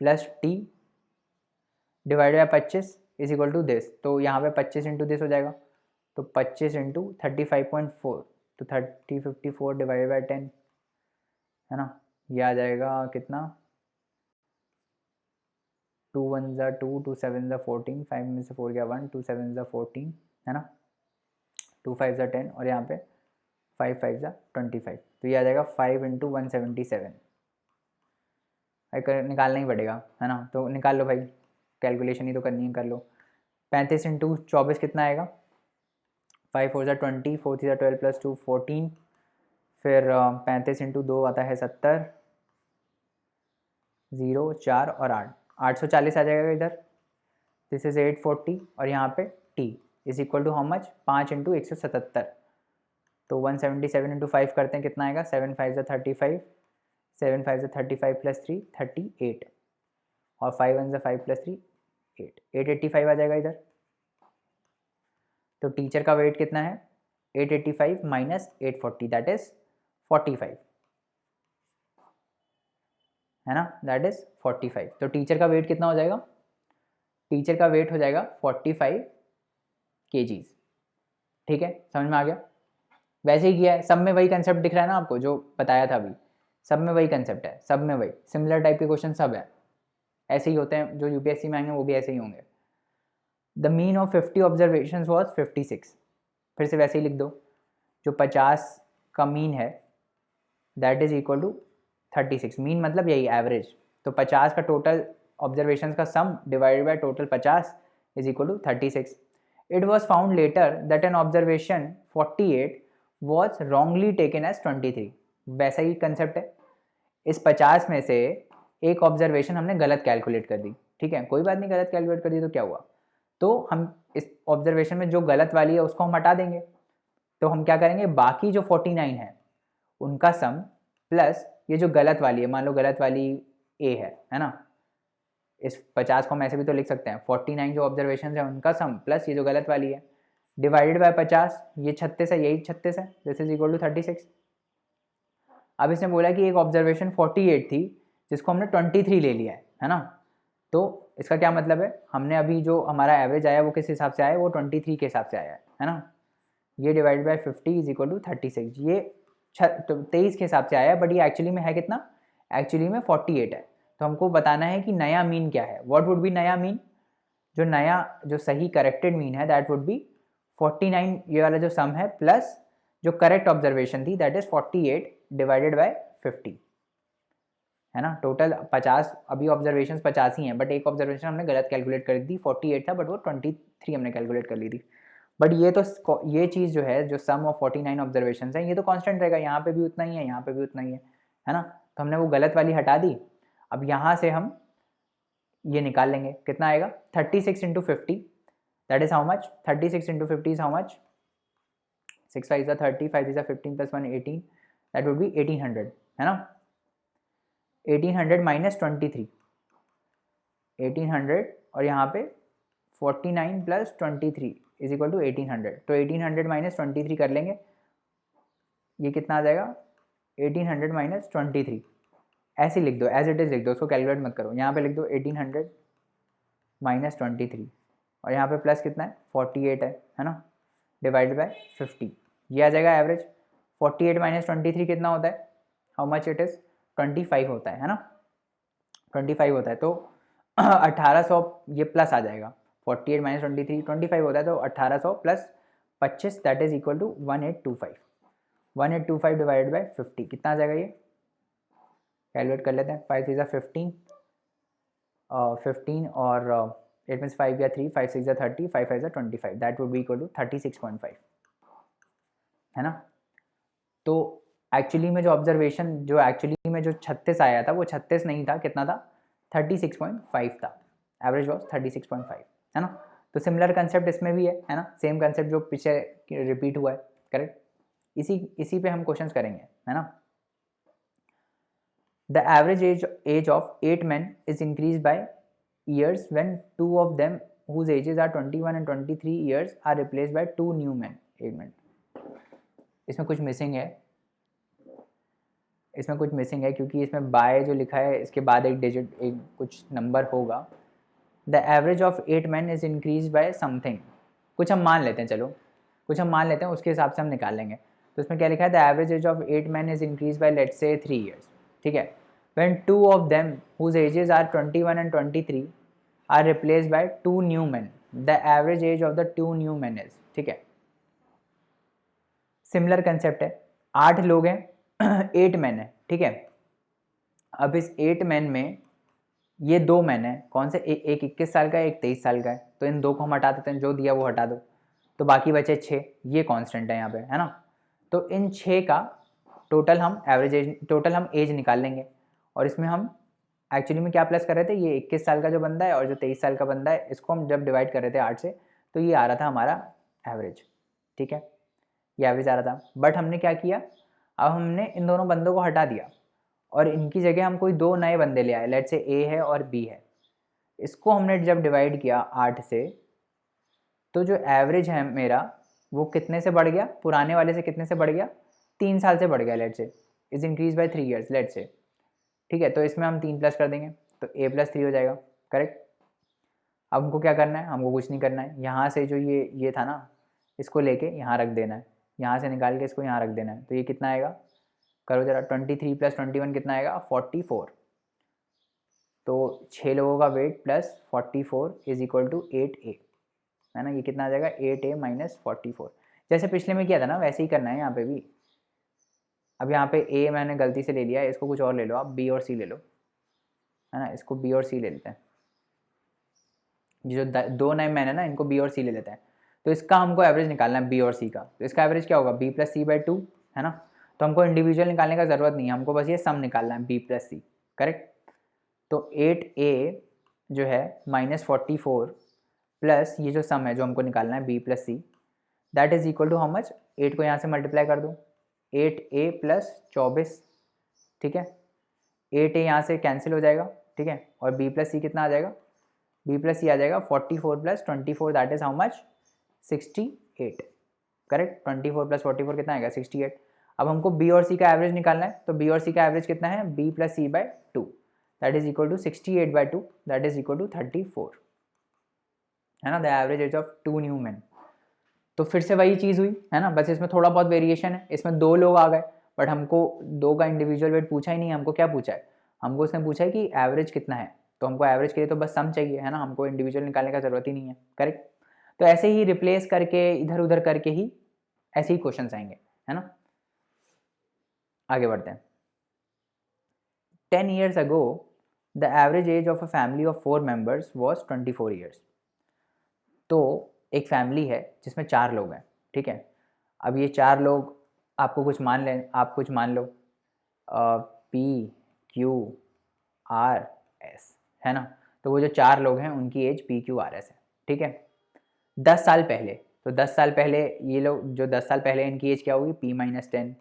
plus T divide by 25 is equal to this, तो यहाँ पे 25 इंटू दिस हो जाएगा, तो 25 इंटू 35.4 तो 3054 डिवाइड बाई 10 है ना, ये आ जाएगा कितना 2 1 ज़ा 2 2 7 ज़ा 14, 5 में से 4 गया 1, 2 7 ज़ा 14 है ना, 2 5 ज़ा 10 और यहाँ पे 5 5 ज़ा 25, तो ये आ जाएगा 5 इंटू 177, निकालना ही पड़ेगा है ना, तो निकाल लो भाई, कैलकुलेशन ही तो करनी है कर लो। 35 इंटू 24 कितना आएगा 5 4 ज़ा 20, 4 3 ज़ा 12 प्लस 2 14, फिर 35 इंटू 2 आता है 70, 0 4 और 8 840 आ जाएगा इधर, दिस इज 840 और यहाँ पे t is equal to how much 5 into 177, तो 177 इंटू 5 करते हैं कितना आएगा 7 5 ज़ा 35, 7 5 ज़ा 35 प्लस 3 38 और 5 1 ज़ा 5 प्लस 3 8 885 आ जाएगा इधर। तो टीचर का वेट कितना है 885 माइनस 840 दैट इज 45 है ना, दैट इज 45, तो टीचर का वेट कितना हो जाएगा, टीचर का वेट हो जाएगा 45 केजीज, ठीक है समझ में आ गया। वैसे ही किया है, सब में वही कंसेप्ट दिख रहा है ना आपको जो बताया था अभी, सब में वही कंसेप्ट है, सब में वही सिमिलर टाइप के क्वेश्चन सब है, ऐसे ही होते हैं जो यूपीएससी में आएंगे वो भी ऐसे ही होंगे। The mean of 50 observation was 56, फिर से वैसे ही लिख दो, जो 50 का मीन है that is equal to 36, mean मतलब यही एवरेज, तो 50 का टोटल ऑब्जर्वेशन का sum divided by total 50 is equal to 36। It was found later that an observation 48 was wrongly taken as 23, वैसा ही कंसेप्ट है, इस 50 में से एक ऑब्जर्वेशन हमने गलत कैलकुलेट कर दी, ठीक है कोई बात नहीं, गलत कैलकुलेट कर दी तो क्या हुआ, तो हम इस ऑब्जर्वेशन में जो गलत वाली है उसको हम हटा देंगे, तो हम क्या करेंगे बाकी जो 49 है उनका सम प्लस ये जो गलत वाली है, मान लो गलत वाली ए है ना, इस 50 को हम ऐसे भी तो लिख सकते हैं 49 जो ऑब्जर्वेशन है उनका सम प्लस ये जो गलत वाली है डिवाइडेड बाय 50, ये 36 है यही 36 है, दिस इज इक्वल टू 36। अब इसने बोला कि एक ऑब्जर्वेशन 48 थी जिसको हमने 23 ले लिया है ना, तो इसका क्या मतलब है हमने अभी जो हमारा एवरेज आया वो किस हिसाब से आया, वो 23 के हिसाब से आया है ना, ये divided by 50 is equal to 36, ये 23 के हिसाब से आया, बट ये एक्चुअली में है कितना, एक्चुअली में 48 है, तो हमको बताना है कि नया मीन क्या है, व्हाट वुड बी नया मीन, जो नया जो सही करेक्टेड मीन है दैट वुड बी 49, ये वाला जो सम है प्लस जो करेक्ट ऑब्जर्वेशन थी दैट इज 48 डिवाइडेड बाय 50 है ना, टोटल 50 अभी ऑब्जर्वेशन 50 ही हैं, बट एक ऑब्जर्वेशन हमने गलत कैलकुलेट कर दी 48 था बट वो 23 हमने कैलकुलेट कर ली थी, बट ये चीज़ जो है जो सम ऑफ 49 ऑब्जर्वेशन है ये तो कांस्टेंट रहेगा, यहाँ पे भी उतना ही है यहाँ पे भी उतना ही है ना, तो हमने वो गलत वाली हटा दी, अब यहाँ से हम ये निकाल लेंगे कितना आएगा 36 into 50 that is how much, 36 into 50 is how much, 6 5 is 30, 5 is 15 plus 1 18, that would be 1800 है ना, 1800 माइनस 23, 1800 और यहाँ पे 49 प्लस 23 इज इक्वल टू 1800, तो 1800 माइनस 23 कर लेंगे, ये कितना आ जाएगा 1800 माइनस 23, ऐसे लिख दो एज इट इज़ लिख दो, उसको कैलकुलेट मत करो, यहाँ पे लिख दो 1800 माइनस 23 और यहाँ पे प्लस कितना है 48 है ना, डिवाइड बाय 50, ये आ जाएगा एवरेज, 48 माइनस 23 कितना होता है, हाउ मच इट इज़ 25 होता है ना, 25 होता है, तो 1800 ये प्लस आ जाएगा, 48 माइनस 23 25 होता है, तो 1800 plus 25 that is equal to 1825, 1825 divided by 50 कितना आ जाएगा ये, कैलकुलेट कर लेते हैं। 5 6 15, 15 और 8 मीन्स 5 या 3, 5 6 30, 5 5 25, that would be equal to 36.5, है ना। तो एक्चुअली में जो ऑब्जर्वेशन, जो एक्चुअली में जो 36 आया था वो 36 नहीं था, कितना था, 36.5 था, एवरेज वॉज 36.5, है ना। तो सिमिलर कंसेप्ट इसमें भी है ना, सेम कंसेप्ट जो पीछे रिपीट हुआ है, करेक्ट। इसी पे हम क्वेश्चंस करेंगे, है ना। The average age of 8 men is increased by years when 2 of them whose ages are 21 and 23 years are replaced by 2 new men, 8 men। इसमें कुछ मिसिंग है, इसमें कुछ मिसिंग है क्योंकि इसमें बाय जो लिखा है इसके बाद एक डिजिट, एक कुछ नंबर होगा। The average of 8 men is increase by something, कुछ हम मान लेते हैं, चलो कुछ हम मान लेते हैं, उसके हिसाब से हम निकाल लेंगे। तो इसमें क्या लिखा है, the average age of 8 men is increase by let's say 3 years, ठीक है। When 2 of them whose ages are 21 and 23 are replaced by 2 new men, the average age of the 2 new men is, ठीक है। Similar concept है, 8 लोग हैं 8 men है, ठीक है। अब इस 8 men में ये 2 men है, कौन से, एक 21 साल का है, एक 23 साल का है, तो इन 2 को हम हटा देते हैं, जो दिया वो हटा दो, तो बाकी बचे 6, ये कांस्टेंट है यहाँ पे, है ना। तो इन 6 का टोटल हम एवरेज एज, टोटल हम एज निकाल लेंगे, और इसमें हम एक्चुअली में क्या प्लस कर रहे थे, ये 21 साल का जो बंदा है और जो 23 साल का बंदा है, इसको हम जब डिवाइड कर रहे थे 8 से, तो ये आ रहा था हमारा एवरेज, ठीक है, ये एवरेज आ रहा था। बट हमने क्या किया, अब हमने इन दोनों बंदों को हटा दिया और इनकी जगह हम कोई 2 नए बंदे ले आए, लेट्स से ए है और बी है। इसको हमने जब डिवाइड किया 8 से, तो जो एवरेज है मेरा वो कितने से बढ़ गया, पुराने वाले से कितने से बढ़ गया, 3 साल से बढ़ गया, let's say is increase by 3 years, let's say, ठीक है। तो इसमें हम 3 प्लस कर देंगे तो a + 3 हो जाएगा, करेक्ट। अब हमको क्या करना है, हमको कुछ नहीं करना है, यहाँ से जो ये था ना, इसको लेके यहाँ रख देना है, यहाँ से निकाल के इसको यहाँ रख देना है, तो ये कितना आएगा, करो जरा, 23 + 21 कितना आएगा, 44। तो 6 लोगों का weight plus 44 is equal to 8a, है ना। ये कितना आ जाएगा, 8a - 44, जैसे पिछले में किया था ना वैसे ही करना है यहाँ पे भी। अब यहाँ पे a मैंने गलती से ले लिया है, इसको कुछ और ले लो आप, b और c ले लो, है ना। इसको b और c ले लेते हैं, जो 2 नए मैन है ना, इनको b और c ले लेते हैं। तो इसका हमको एवरेज निकालना है b और c का, तो इसका एवरेज क्या होगा, b + c/2, है ना। तो हमको इंडिविजुअल निकालने का ज़रूरत नहीं है, हमको बस ये सम निकालना है b + c, करेक्ट। तो 8a जो है -44 प्लस ये जो सम है जो हमको निकालना है b + c, that is equal to how much, 8 को यहाँ से मल्टीप्लाई कर दो, 8a + 24, ठीक है। 8a यहाँ से कैंसिल हो जाएगा, ठीक है, और b + c कितना आ जाएगा, b + c आ जाएगा 44 + 24, that is how much, 68, correct. 24 + 44 कितना आएगा, 68। अब हमको b और c का एवरेज निकालना है, तो b और c का एवरेज कितना है, b + c/2, that is equal to 68/2, that is equal to 34, है ना। The average age of 2 new men। तो फिर से वही चीज़ हुई, है ना, बस इसमें थोड़ा बहुत वेरिएशन है, इसमें 2 लोग आ गए, बट हमको 2 का इंडिविजुअल वेट पूछा ही नहीं, हमको क्या पूछा है, हमको उसने पूछा है कि एवरेज कितना है, तो हमको एवरेज के लिए तो बस सम चाहिए, है ना, हमको इंडिविजुअल निकालने का ज़रूरत ही नहीं है, करेक्ट। तो ऐसे ही रिप्लेस करके इधर उधर करके ही ऐसे ही क्वेश्चन आएंगे, है ना। आगे बढ़ते हैं। 10 years ago the average age of a family of 4 members was 24 years। तो एक फैमिली है जिसमें 4 लोग हैं, ठीक है। अब ये 4 लोग, आपको कुछ मान लें, आप कुछ मान लो P Q R S, है ना। तो वो जो 4 लोग हैं उनकी as P Q R S है, ठीक है। 10 साल पहले, तो 10 साल पहले ये लोग जो 10 साल पहले इनकी एज क्या होगी, P - 10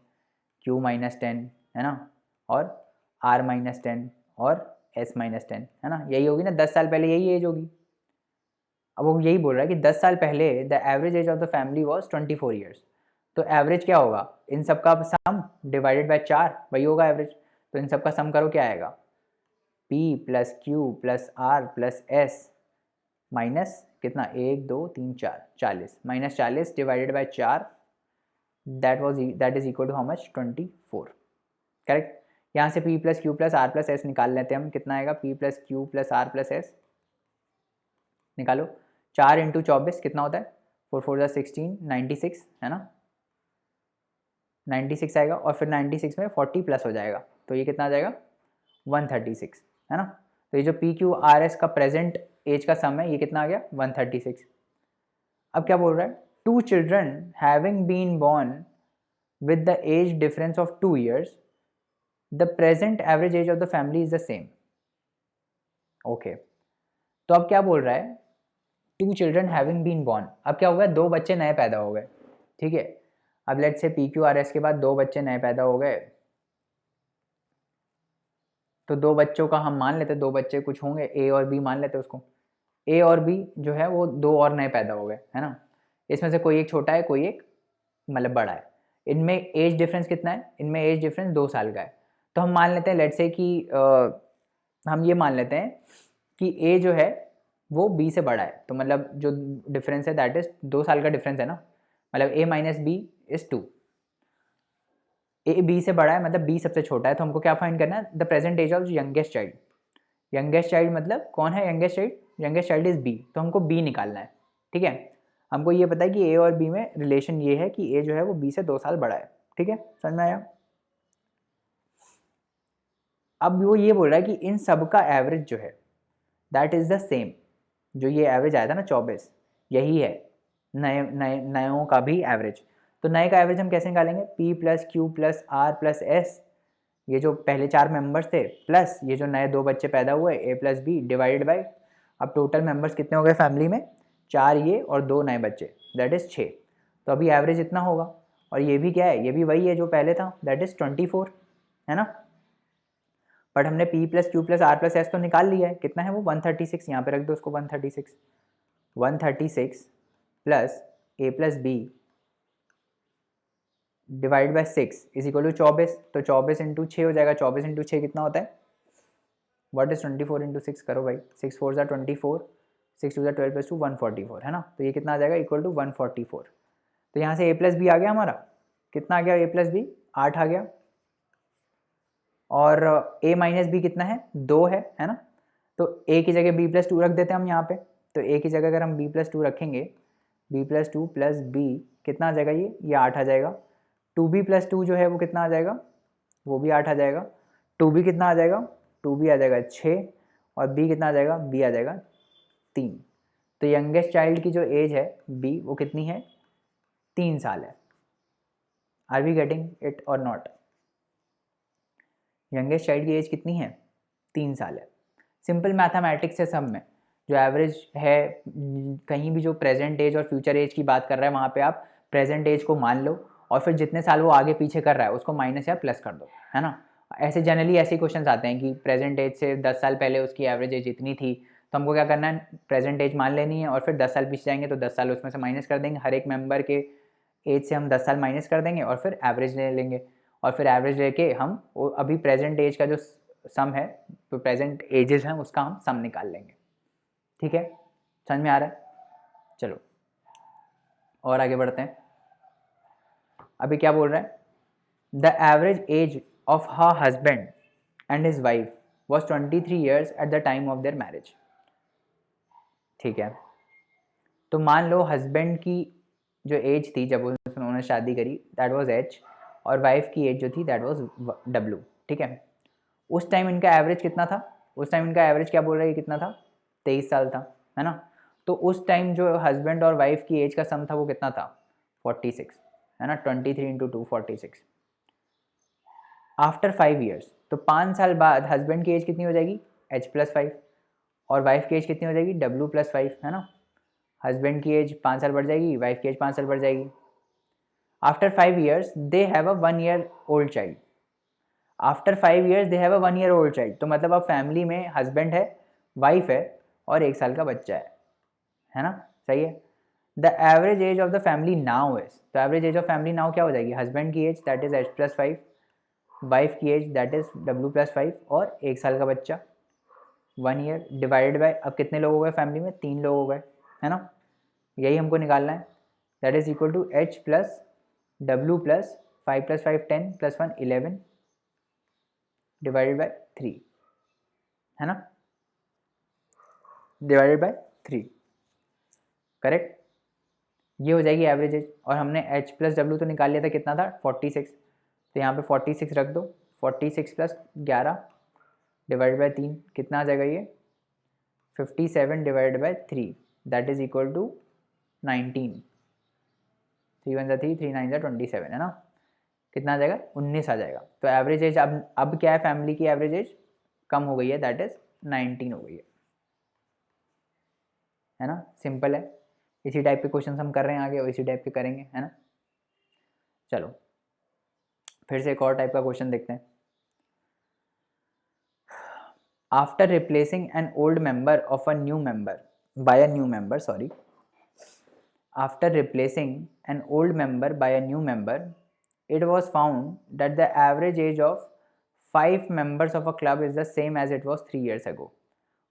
Q - 10, है ना, और R - 10 और S - 10, है ना, यही होगी ना, 10 साल पहले यही एज होगी। अब वो यही बोल रहा है कि 10 साल पहले the average age of the family was 24 years। तो एवरेज क्या होगा, इन सब का सम डिवाइडेड बाय 4, वही होगा एवरेज। तो इन सब का सम करो, क्या आएगा, P + Q + R + S minus कितना, 1 2 3 4, 40, -40 divided by 4, that is equal to how much, 24, correct. यहाँ से P + Q + R + S निकाल लेते हैं हम, कितना आएगा, P + Q + R + S निकालो, 4 × 24 कितना होता है, 4 4 16, 96, है ना। 96 आएगा, और फिर 96 में 40 प्लस हो जाएगा, तो ये कितना आ जाएगा 136, है ना। तो ये जो PQRS का प्रेजेंट एज का सम है ये कितना आ गया 136। अब क्या बोल रहा है, 2 children having been born with the age difference of 2 years, the present average age of the family is the same. Okay. तो अब क्या बोल रहा है, 2 children having been born, अब क्या हो गया 2 बच्चे नए पैदा हो गए, ठीक है। अब लेट्स से PQRS के बाद 2 बच्चे नए पैदा हो गए, तो 2 बच्चों का हम मान लेते 2 बच्चे कुछ होंगे, A और B मान लेते उसको, A और B जो है वो 2 और नए पैदा हो गए, है ना। इसमें से कोई एक छोटा है, कोई एक मतलब बड़ा है। इनमें एज डिफरेंस कितना है, इनमें एज डिफरेंस 2 साल का है। तो हम मान लेते हैं लेट्स से कि हम ये मान लेते हैं कि ए जो है वो बी से बड़ा है, तो मतलब जो डिफरेंस है दैट इज 2 साल का डिफरेंस है ना, मतलब a minus b is 2। A b से बड़ा है मतलब बी सबसे छोटा है, तो हमको क्या फाइंड करना है, the present age of youngest child. Youngest child मतलब कौन है youngest child, youngest child is बी, तो हमको बी निकालना है, ठीक है। हमको ये पता है कि ए और बी में रिलेशन ये है कि ए जो है वो बी से 2 साल बड़ा है, ठीक है, समझ में आया। अब वो ये बोल रहा है कि इन सब का एवरेज जो है दैट इज द सेम, जो ये एवरेज आया था ना 24, यही है नए नए नयों का भी एवरेज। तो नए का एवरेज हम कैसे निकालेंगे, P plus Q plus R plus S, ये जो पहले 4 मेंबर्स थे प्लस ये जो नए 2 बच्चे पैदा हुए A plus B divided by, अब टोटल मेंबर्स कितने हो गए फैमिली में, 4 ये और 2 नए बच्चे दैट इज़ 6। तो अभी एवरेज इतना होगा, और ये भी क्या है, ये भी वही है जो पहले था दैट इज़ 24, है ना। बट हमने P plus Q plus R plus S तो निकाल लिया है, कितना है वो 136, यहाँ पे रख दो उसको 136 plus A plus B divide by 6 is equal to 24, तो 24 इंटू 6 हो जाएगा, 24 इंटू 6 कितना होता है, व्हाट इज 24 इंटू 6, करो भाई, 6 4 ज़ा 24, 6 2 ज़ा 12 प्लस 2 144, है ना। तो ये कितना आ जाएगा इक्वल टू 144। तो यहाँ से A प्लस बी आ गया हमारा, कितना आ गया A प्लस बी 8 आ गया, और A माइनस बी कितना है 2 है ना। तो A की जगह B प्लस 2 रख देते हैं हम यहाँ पे, तो A की जगह अगर हम B प्लस 2 रखेंगे, B प्लस 2 प्लस B कितना आ जाएगा, ये 8 आ जाएगा। 2B प्लस 2 जो है वो कितना आ जाएगा, वो भी 8 आ जाएगा। 2B कितना आ जाएगा, 2B आ जाएगा 6, और B कितना आ जाएगा, B आ जाएगा 3। तो यंगेस्ट चाइल्ड की जो एज है B वो कितनी है, 3 साल है। आर वी गेटिंग इट और नॉट, यंगेस्ट चाइल्ड की एज कितनी है 3 साल है। सिंपल मैथमेटिक्स है, सब में जो एवरेज है, कहीं भी जो प्रेजेंट एज और फ्यूचर एज की बात कर रहा है वहाँ पे आप प्रेजेंट एज को मान लो, और फिर जितने साल वो आगे पीछे कर रहा है उसको माइनस या प्लस कर दो, है ना। ऐसे जनरली ऐसे क्वेश्चन आते हैं कि प्रेजेंट एज से 10 साल पहले उसकी एवरेज एज इतनी थी, तो हमको क्या करना है, प्रेजेंट एज मान लेनी है, और फिर 10 साल पीछे जाएंगे तो 10 साल उसमें से माइनस कर देंगे, हर एक मेंबर के एज से हम 10 साल माइनस कर देंगे, और फिर एवरेज ले लेंगे, और फिर एवरेज लेके हम वो अभी प्रेजेंट एज का जो सम है, तो प्रेजेंट एजेस हैं उसका हम सम निकाल लेंगे, ठीक है, समझ में आ रहा है। चलो और आगे बढ़ते हैं। अभी क्या बोल रहा है, the average age of her husband and his wife was 23 years at the time of their marriage, ठीक है। तो मान लो हस्बैंड की जो एज थी जब उन्होंने शादी करी दैट वाज H, और वाइफ की एज जो थी दैट वाज W, ठीक है। उस टाइम इनका एवरेज कितना था, उस टाइम इनका एवरेज क्या बोल रहा है कितना था, 23 साल था, है ना। तो उस टाइम जो हस्बैंड और वाइफ की एज का सम था वो कितना था 46, है ना, 23 इंटू 2 46। आफ्टर 5 ईयर्स, तो 5 साल बाद हस्बैंड की एज कितनी हो जाएगी H प्लस 5, और वाइफ की एज कितनी हो जाएगी W प्लस 5, है ना। हस्बैंड की एज 5 साल बढ़ जाएगी, वाइफ की एज 5 साल बढ़ जाएगी। After 5 years they have a 1 year old child, after 5 years they have a 1 year old child, तो मतलब अब फैमिली में हस्बैंड है, वाइफ है, और 1 साल का बच्चा है ना, सही है। The average age of the family now is, तो average age of family now क्या हो जाएगी, हस्बैंड की age that is H plus 5, wife की age that is W plus 5, और 1 साल का बच्चा 1 ईयर डिवाइडेड बाय, अब कितने लोग हो गए फैमिली में, 3 लोग हो गए, है ना। यही हमको निकालना है, that is equal to H plus W plus 5 plus 5 10 plus 1 11 divided by 3, है ना, डिवाइडेड बाय 3, करेक्ट। ये हो जाएगी एवरेज एज, और हमने H प्लस W तो निकाल लिया था, कितना था 46, तो यहाँ पे 46 रख दो, 46 प्लस 11 डिवाइड बाई 3 कितना आ जाएगा ये 57 divide by 3 that is equal to 19। 3 1 3 3 9 27 है ना, कितना आ जाएगा 19 आ जाएगा। तो एवरेज एज अब क्या है, फैमिली की एवरेज एज कम हो गई है, दैट इज 19 हो गई है ना। सिंपल है, इसी टाइप के क्वेश्चन हम कर रहे हैं आगे और इसी टाइप के करेंगे, है ना। चलो फिर से एक और टाइप का क्वेश्चन देखते हैं। After replacing an old member of a new member by a new member, sorry, after replacing an old member by a new member, it was found that the average age of 5 members of a club is the same as it was 3 years ago.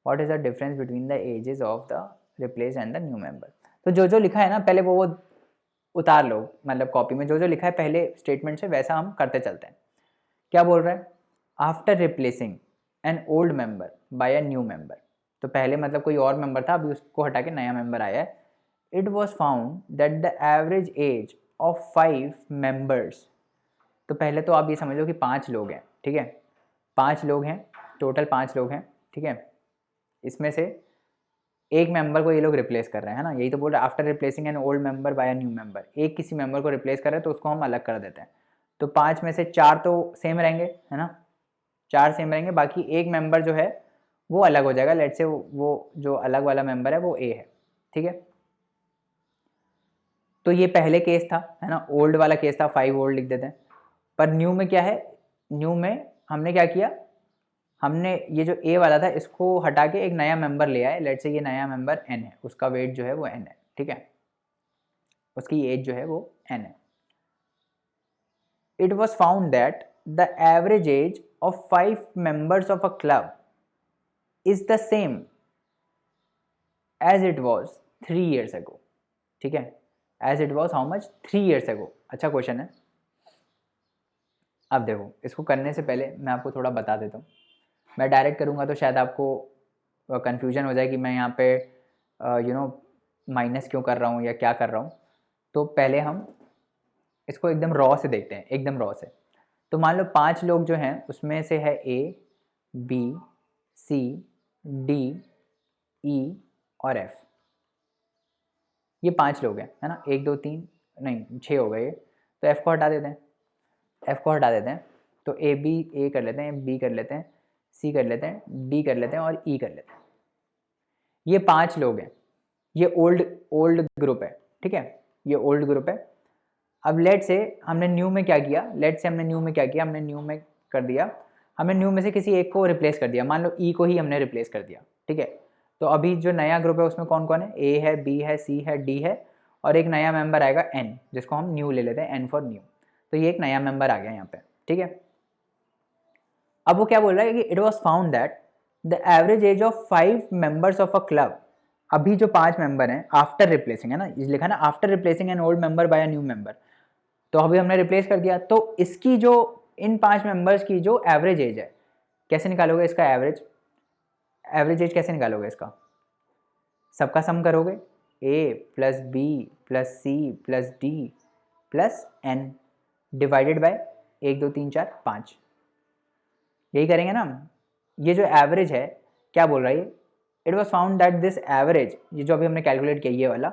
What is the difference between the ages of the replaced and the new member? तो जो लिखा है ना पहले वो उतार लो, मतलब copy में जो लिखा है पहले स्टेटमेंट से वैसा हम करते चलते हैं। क्या बोल रहा है, after replacing an old member by a new member, तो पहले मतलब कोई और मेंबर था, अभी उसको हटा के नया मेंबर आया है। It was found that the average age of 5 members, तो पहले तो आप ये समझ लो कि 5 लोग हैं, ठीक है, 5 लोग हैं, टोटल 5 लोग हैं, ठीक है। इसमें से एक मेंबर को ये लोग रिप्लेस कर रहे हैं, है ना, यही तो बोल रहे हैं after replacing an old member by a new member. एक किसी मेंबर को रिप्लेस कर रहे हैं तो उसको हम अलग कर देते हैं। तो 5 में से 4 तो सेम रहेंगे, है ना, 4 सेम रहेंगे, बाकी एक मेंबर जो है वो अलग हो जाएगा। लेट्स से वो जो अलग वाला मेंबर है वो ए है, ठीक है। तो ये पहले केस था, है ना, ओल्ड वाला केस था, 5 ओल्ड लिख देते हैं। पर न्यू में क्या है, न्यू में हमने क्या किया, हमने ये जो ए वाला था इसको हटा के एक नया मेंबर ले आए। लेट्स से ये नया मेंबर एन है, उसका वेट जो है वो एन है, ठीक है, उसकी एज जो है वो एन है। It was found that the average age of 5 members of a club is the same age it was 3 years ago, ठीक है, age it was how much 3 years ago। अच्छा क्वेश्चन है। अब देखो इसको करने से पहले मैं आपको थोड़ा बता देता हूँ। मैं डायरेक्ट करूँगा तो शायद आपको कन्फ्यूजन हो जाए कि मैं यहाँ पे माइनस क्यों कर रहा हूँ या क्या कर रहा हूँ। तो पहले हम इसको एकदम रॉ से देखते हैं, एकदम रॉ से। तो मान लो 5 लोग जो हैं उसमें से है ए, बी, सी, डी, ई और एफ। ये 5 लोग हैं, है ना, 1 2 3 नहीं 6 हो गए। तो एफ को हटा देते हैं, एफ को हटा देते हैं। तो ए बी ए कर लेते हैं, बी कर लेते हैं, सी कर लेते हैं, डी कर लेते हैं और ई कर लेते हैं। ये 5 लोग हैं, ये ओल्ड ग्रुप है, ठीक है, ये ओल्ड ग्रुप है। अब लेट से हमने न्यू में क्या किया, हमने न्यू में कर दिया, हमने न्यू में से किसी एक को रिप्लेस कर दिया। मान लो ई को ही हमने रिप्लेस कर दिया, ठीक है। तो अभी जो नया ग्रुप है उसमें कौन कौन है, ए है, बी है, सी है, डी है और एक नया मेंबर आएगा एन, जिसको हम न्यू ले लेते हैं, एन फॉर न्यू। तो ये एक नया मेंबर आ गया यहाँ पे, ठीक है। अब वो क्या बोल रहा है कि it was found that the average age of 5 members of a club, अभी जो 5 मेंबर हैं आफ्टर रिप्लेसिंग, है ना, लिखा ना after replacing an old member by a new member, तो अभी हमने रिप्लेस कर दिया। तो इसकी जो इन 5 मेंबर्स की जो एवरेज एज है, कैसे निकालोगे इसका एवरेज एज कैसे निकालोगे इसका, सबका सम करोगे, a plus B plus C plus D plus n divided by 1 2 3 4 5, यही करेंगे ना हम। ये जो एवरेज है क्या बोल रहा है, it was found that this average, ये जो अभी हमने कैलकुलेट किया ये वाला,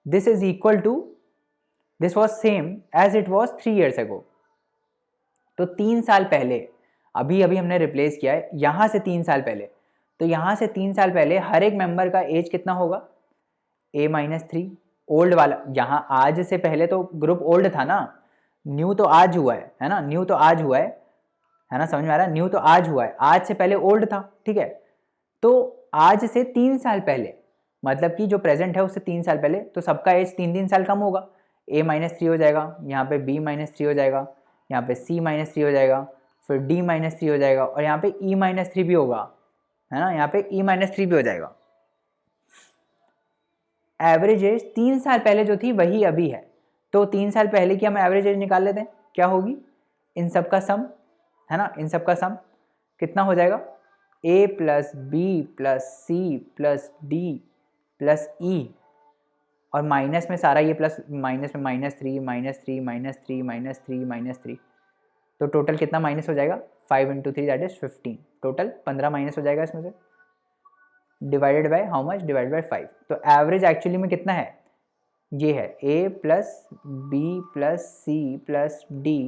this is equal to, this was same age it was 3 years ago। तो 3 साल पहले, अभी हमने रिप्लेस किया है यहाँ से 3 साल पहले, तो यहाँ से 3 साल पहले हर एक मेंबर का एज कितना होगा, a-3 ओल्ड वाला। यहाँ आज से पहले तो ग्रुप ओल्ड था ना, न्यू तो आज हुआ है ना, न्यू तो आज हुआ है ना, समझ में आ रहा है, न्यू तो आज हुआ है, आज से पहले ओल्ड था, ठीक है। तो आज से 3 साल पहले, मतलब कि जो प्रेजेंट है उससे 3 साल पहले, तो सबका एज 3 साल कम होगा, a-3 हो जाएगा, यहाँ पे b-3 हो जाएगा, यहाँ पे c-3 हो जाएगा, फिर d-3 हो जाएगा और यहाँ पे e-3 भी होगा, है ना, यहाँ पे e-3 भी हो जाएगा। एवरेज एज 3 साल पहले जो थी वही अभी है, तो 3 साल पहले की हम एवरेज एज निकाल लेते हैं, क्या होगी, इन सब का सम, है ना, इन सब का सम कितना हो जाएगा, a plus B plus C plus D plus e और माइनस में सारा ये प्लस माइनस में -3 -3 -3 -3 -3 -3, तो टोटल कितना माइनस हो जाएगा, 5 into 3 that is 15, total 15 minus हो जाएगा इसमें से, divided by how much, divided by 5। तो एवरेज एक्चुअली में कितना है, ये है a plus B plus C plus D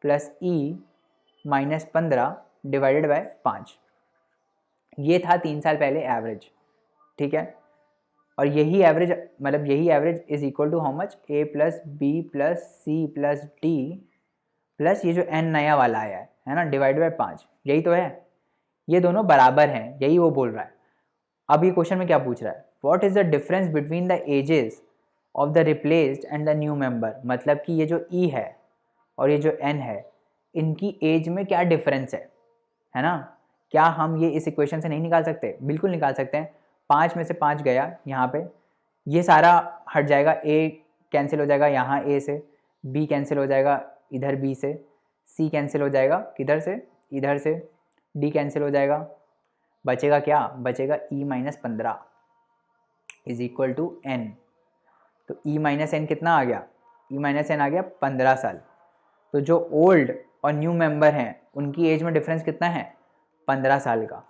plus E minus 15 divided by 5। ये था 3 साल पहले एवरेज, ठीक है। और यही एवरेज, मतलब यही average is equal to how much, a plus B plus C plus D plus ये जो n नया वाला आया है ना, डिवाइड बाय 5, यही तो है। ये दोनों बराबर हैं, यही वो बोल रहा है। अब ये क्वेश्चन में क्या पूछ रहा है, what is the difference between the ages of the replaced and the new member, मतलब कि ये जो e है और ये जो n है, इनकी एज में क्या डिफरेंस है ना। क्या हम ये इस इक्वेशन से नहीं निकाल सकते, बिल्कुल निकाल सकते हैं। 5 में से 5 गया यहाँ पे, ये सारा हट जाएगा, a कैंसिल हो जाएगा यहाँ a से, b कैंसिल हो जाएगा इधर b से, c कैंसिल हो जाएगा किधर से, इधर से, d कैंसिल हो जाएगा, बचेगा क्या, बचेगा e minus 15 is equal to n। तो e माइनस n कितना आ गया, e माइनस n आ गया 15 साल। तो जो ओल्ड और न्यू मेंबर हैं उनकी एज में डिफरेंस कितना है, 15 साल का,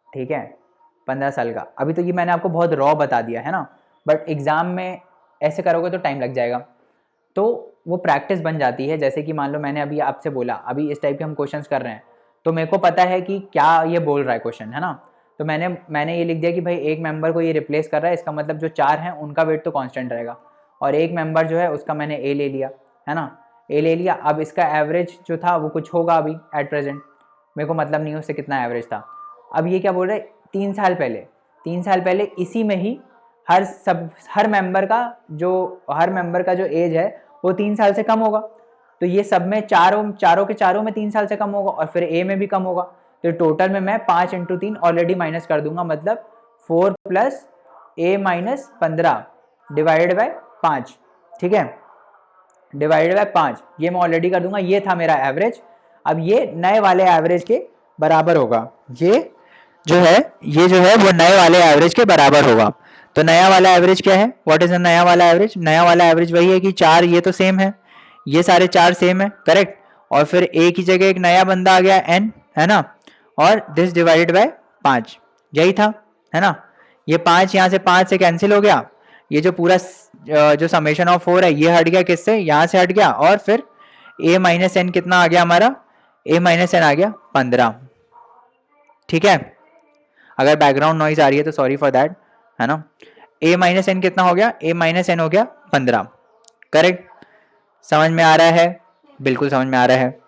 ठीक है, 15 साल का। अभी तो ये मैंने आपको बहुत रॉ बता दिया है ना, बट एग्ज़ाम में ऐसे करोगे तो टाइम लग जाएगा, तो वो प्रैक्टिस बन जाती है। जैसे कि मान लो मैंने अभी आपसे बोला, अभी इस टाइप के हम क्वेश्चंस कर रहे हैं, तो मेरे को पता है कि क्या ये बोल रहा है क्वेश्चन, है ना। तो मैंने ये लिख दिया कि भाई एक मेंबर को ये रिप्लेस कर रहा है, इसका मतलब जो 4 हैं उनका वेट तो कांस्टेंट रहेगा, और एक मेंबर जो है उसका मैंने ए ले लिया, है ना, ए ले लिया। अब इसका एवरेज जो था वो कुछ होगा अभी एट प्रेजेंट, मेरे को मतलब नहीं उससे कितना एवरेज था। अब ये क्या बोल रहे हैं, 3 साल पहले, 3 साल पहले इसी में ही हर मेंबर का जो एज है वो 3 साल से कम होगा। तो ये सब में चारों के में 3 साल से कम होगा, और फिर ए में भी कम होगा। तो टोटल में मैं 5 इंटू 3 ऑलरेडी माइनस कर दूंगा, मतलब 4 plus A minus 15 divided by 5, ठीक है, डिवाइडेड बाय 5, ये मैं ऑलरेडी कर दूंगा। ये था मेरा एवरेज। अब ये नए वाले एवरेज के बराबर होगा, ये जो है वो नए वाले एवरेज के बराबर होगा। तो नया वाला एवरेज क्या है, व्हाट इज द नया वाला एवरेज, नया वाला एवरेज वही है कि 4 ये तो सेम है, ये सारे 4 सेम है, करेक्ट, और फिर ए की जगह एक नया बंदा आ गया n, है ना, और दिस डिवाइडेड बाय 5, यही था, है ना। ये 5 यहाँ से 5 से कैंसिल हो गया, ये जो पूरा जो समेशन ऑफ 4 है ये हट गया, किससे, यहाँ से हट गया, और फिर a माइनस एन कितना आ गया हमारा, a माइनस एन आ गया 15, ठीक है। अगर बैकग्राउंड नॉइज आ रही है तो सॉरी फॉर दैट, है ना। a माइनस एन कितना हो गया, a माइनस एन हो गया 15, करेक्ट। समझ में आ रहा है, बिल्कुल समझ में आ रहा है।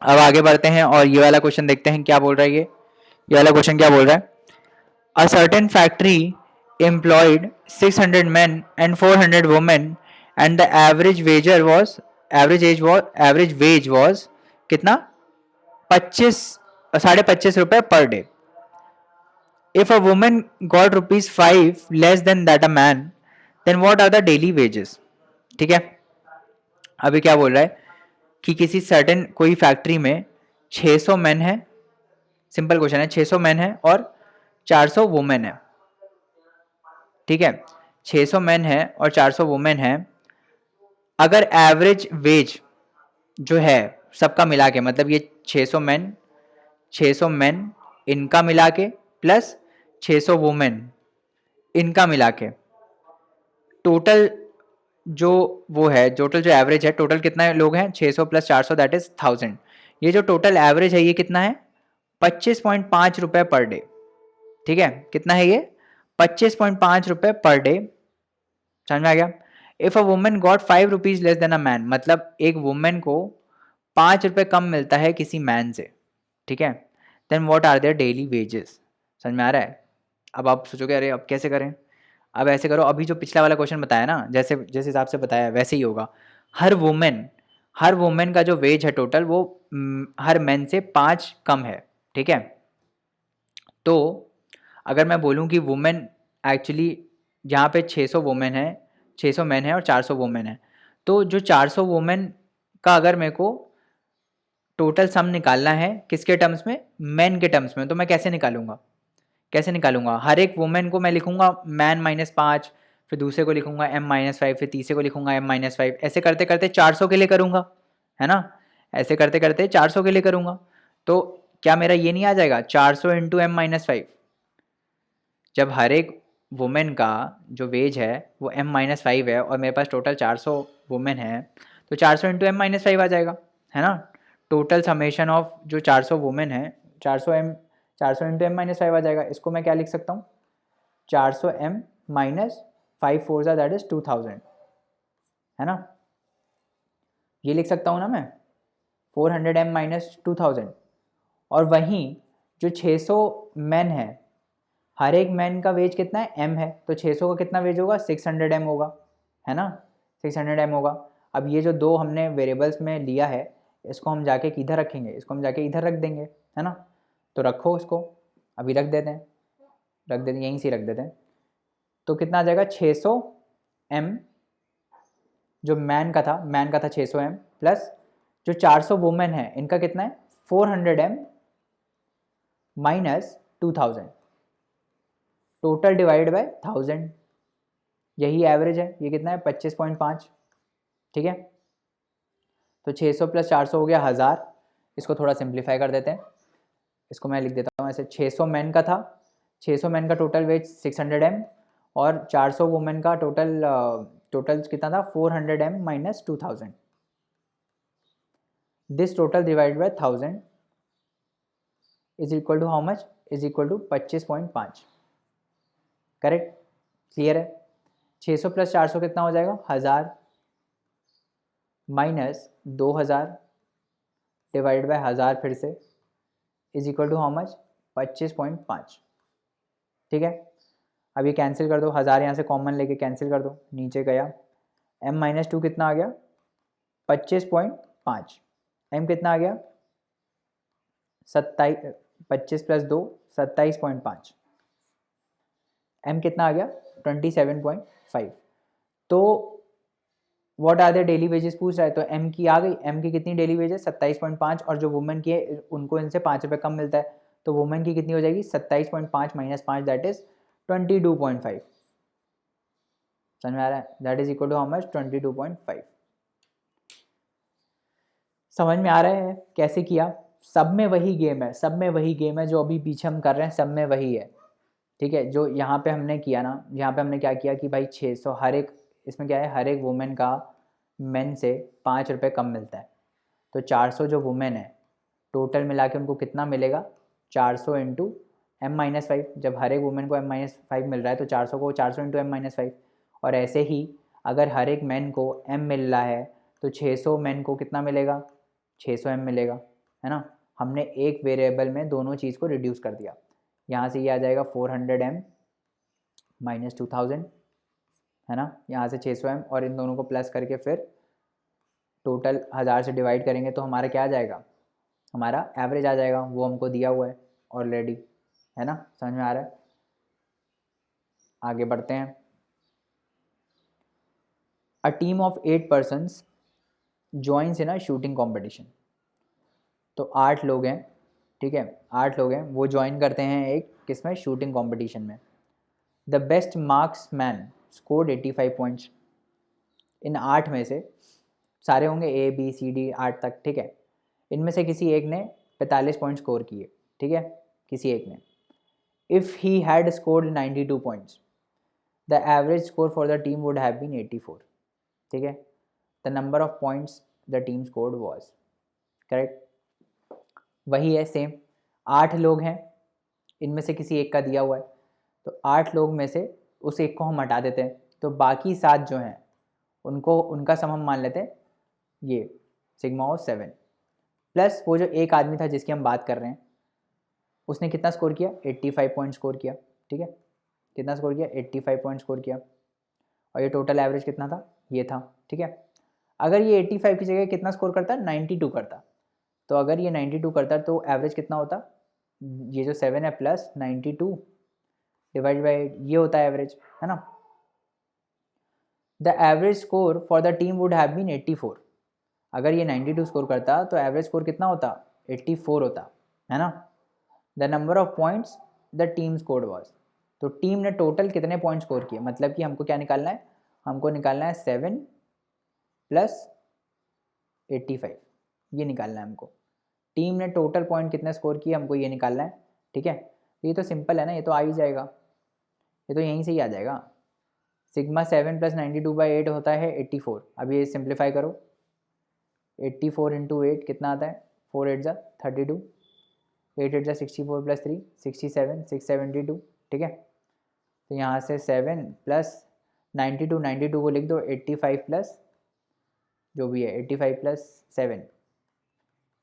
अब आगे बढ़ते हैं और ये वाला क्वेश्चन देखते हैं क्या बोल रहा है। ये वाला क्वेश्चन क्या बोल रहा है, a certain factory employed 600 men and 400 women and the average wage was कितना, 25 रुपए per day. If a woman got ₹5 less than that a man, then what are the daily wages, ठीक है। अभी क्या बोल रहा है कि किसी सर्टेन कोई फैक्ट्री में 600 मैन है, सिंपल क्वेश्चन है, 600 मैन है और 400 वुमेन है, ठीक है, 600 मैन है और 400 वुमेन है। अगर एवरेज वेज जो है सबका मिला के, मतलब ये 600 मैन इनका मिला के प्लस 600 वुमेन इनका मिला के, टोटल जो वो है, टोटल जो एवरेज है, टोटल कितना लोग हैं, 600 प्लस 400 दैट इज 1000। ये जो टोटल एवरेज है ये कितना है, 25.5 रुपए पर डे, ठीक है। कितना है ये, 25.5 रुपए पर डे, समझ में आ गया। If a women got 5 rupees less than a man, मतलब एक वुमेन को 5 रुपए कम मिलता है किसी मैन से, ठीक है, then what are their daily wages, समझ में आ रहा है। अब आप सोचोगे अरे अब कैसे करें, अब ऐसे करो, अभी जो पिछला वाला क्वेश्चन बताया ना, जैसे जिस हिसाब से बताया वैसे ही होगा। हर वुमेन का जो वेज है टोटल वो हर मैन से 5 कम है, ठीक है। तो अगर मैं बोलूँ कि वुमेन एक्चुअली यहाँ पे 600 वुमेन है, 600 मैन है और 400 वुमेन है, तो जो 400 वुमेन का अगर मेरे को टोटल सम निकालना है किसके टर्म्स में, मैन के टर्म्स में, तो मैं कैसे निकालूंगा, हर एक वुमेन को मैं लिखूंगा मैन -5, फिर दूसरे को लिखूंगा m-5, फिर तीसरे को लिखूंगा m-5, ऐसे करते करते 400 के लिए करूंगा, है ना। ऐसे करते करते 400 के लिए करूँगा, तो क्या मेरा ये नहीं आ जाएगा 400 इंटू एम माइनस 5। जब हर एक वुमेन का जो वेज है वो एम माइनस 5 है और मेरे पास टोटल 400 वुमेन है, तो 400 इंटू एम माइनस 5 आ जाएगा, है ना। टोटल समेशन ऑफ जो 400 वुमेन है 400 इंटू एम माइनस 5 आ जाएगा। इसको मैं क्या लिख सकता हूँ, 400 एम माइनस 5 फोर ज़ा दैट इज़ 2000, है ना। ये लिख सकता हूँ ना मैं, 400 एम माइनस 2000। और वहीं जो 600 मैन है, हर एक मैन का वेज कितना है, एम है, तो 600 का कितना वेज होगा, 600 एम होगा, है ना, 600 एम होगा। अब ये जो दो हमने वेरिएबल्स में लिया है, इसको हम जाके किधर रखेंगे, इसको हम जाके इधर रख देंगे, है ना। तो रखो इसको, अभी रख देते हैं, यहीं से रख देते हैं। तो कितना आ जाएगा, 600 एम जो मैन का था 600 एम प्लस जो 400 वुमेन है इनका कितना है 400 M minus 2000, total divide by 1000, यही एवरेज है। ये कितना है 25.5, ठीक है। तो 600 प्लस 400 हो गया 1000। इसको थोड़ा सिंप्लीफाई कर देते हैं, इसको मैं लिख देता हूँ ऐसे, 600 मैन का था, 600 मैन का टोटल वेज 600 एम और 400 वुमेन का टोटल कितना था 400 M minus 2000। This total divide by 1000 is equal to how much, is equal to 25.5। Correct, clear है। 600 प्लस 400 कितना हो जाएगा 1000 माइनस 2000 डिवाइड बाय 1000 फिर से is equal to how much 25.5, ठीक है। अब ये कैंसिल कर दो, 1000 यहाँ से कॉमन लेके कैंसिल कर दो, नीचे गया m माइनस 2 कितना आ गया 25.5, m कितना आ गया 27, 25 प्लस 2 27.5, m कितना आ गया 27.5। तो what are the daily wages पूछ रहा है, तो m की आ गई, m की कितनी डेली वेजेस 27.5 और जो वुमेन की है उनको इनसे 5 रुपये कम मिलता है, तो वुमेन की कितनी हो जाएगी 27.5 माइनस 5 दैट इज 22.5। समझ में आ रहा है, that is equal to how much 22.5। समझ में आ रहा है कैसे किया, सब में वही गेम है, सब में वही गेम है जो अभी पीछे हम कर रहे हैं, सब में वही है, ठीक है। जो यहाँ पे हमने किया ना, यहाँ पे हमने क्या किया कि भाई 600 हर एक, इसमें क्या है हर एक वुमेन का मेन से 5 रुपये कम मिलता है, तो 400 जो वुमेन है टोटल मिला के उनको कितना मिलेगा 400 इंटू एम माइनस 5। जब हर एक वुमेन को एम माइनस 5 मिल रहा है तो 400 को 400 इंटू एम माइनस 5। और ऐसे ही अगर हर एक मैन को एम मिल रहा है तो 600 मैन को कितना मिलेगा 600 एम मिलेगा, है ना। हमने एक वेरिएबल में दोनों चीज़ को रिड्यूस कर दिया, यहाँ से ये आ जाएगा 400 एम माइनस 2000, है ना, यहाँ से 600 एम और इन दोनों को प्लस करके फिर टोटल 1000 से डिवाइड करेंगे तो हमारा क्या आ जाएगा, हमारा एवरेज आ जाएगा, वो हमको दिया हुआ है ऑलरेडी, है ना। समझ में आ रहा है, आगे बढ़ते हैं। A team of 8 persons joins in a shooting competition. तो 8 लोग हैं, ठीक है, 8 लोग हैं, वो ज्वाइन करते हैं एक किसमें शूटिंग कॉम्पिटिशन में। The best marks man scored 85 points. इन 8 में से सारे होंगे ए बी सी डी 8 तक, ठीक है। इनमें से किसी एक ने 45 पॉइंट स्कोर किए, ठीक है, किसी एक ने। If he had scored 92 points the average score for the team would have been 84, ठीक है। The number of points the team scored was, correct, वही है सेम। 8 लोग हैं, इनमें से किसी एक का दिया हुआ है, तो 8 लोग में से उस एक को हम हटा देते हैं, तो बाकी 7 जो हैं उनको, उनका सम हम मान लेते हैं ये सिग्मा ऑफ 7 प्लस वो जो एक आदमी था जिसकी हम बात कर रहे हैं, उसने कितना स्कोर किया 85 पॉइंट स्कोर किया, ठीक है, कितना स्कोर किया 85 पॉइंट स्कोर किया। और ये टोटल एवरेज कितना था, ये था, ठीक है। अगर ये 85 की जगह कितना स्कोर करता 92 करता, तो अगर ये 92 करता तो एवरेज कितना होता, ये जो 7 है प्लस 92 डिवाइड बाई ये होता है एवरेज, है ना। The average score for the team would have been 84। अगर ये 92 स्कोर करता तो एवरेज स्कोर कितना होता 84 होता, है ना। The number of points the team scored was, तो टीम ने टोटल कितने पॉइंट स्कोर किए, मतलब कि हमको क्या निकालना है, हमको निकालना है 7 प्लस 85, ये निकालना है हमको। टीम ने टोटल पॉइंट कितने स्कोर किए हमको ये निकालना है, ठीक है। ये तो सिंपल है ना, ये तो आ ही जाएगा, ये तो यहीं से ही आ जाएगा। सिग्मा 7 + 92/8 होता है 84। अब ये सिंप्लीफाई करो, 84 × 8 कितना आता है, 4 8 जा 32, 8 8 जा 64 + 3 67 672, ठीक है। तो यहाँ से 7 + 92 को लिख दो, 85 प्लस जो भी है 85 + 7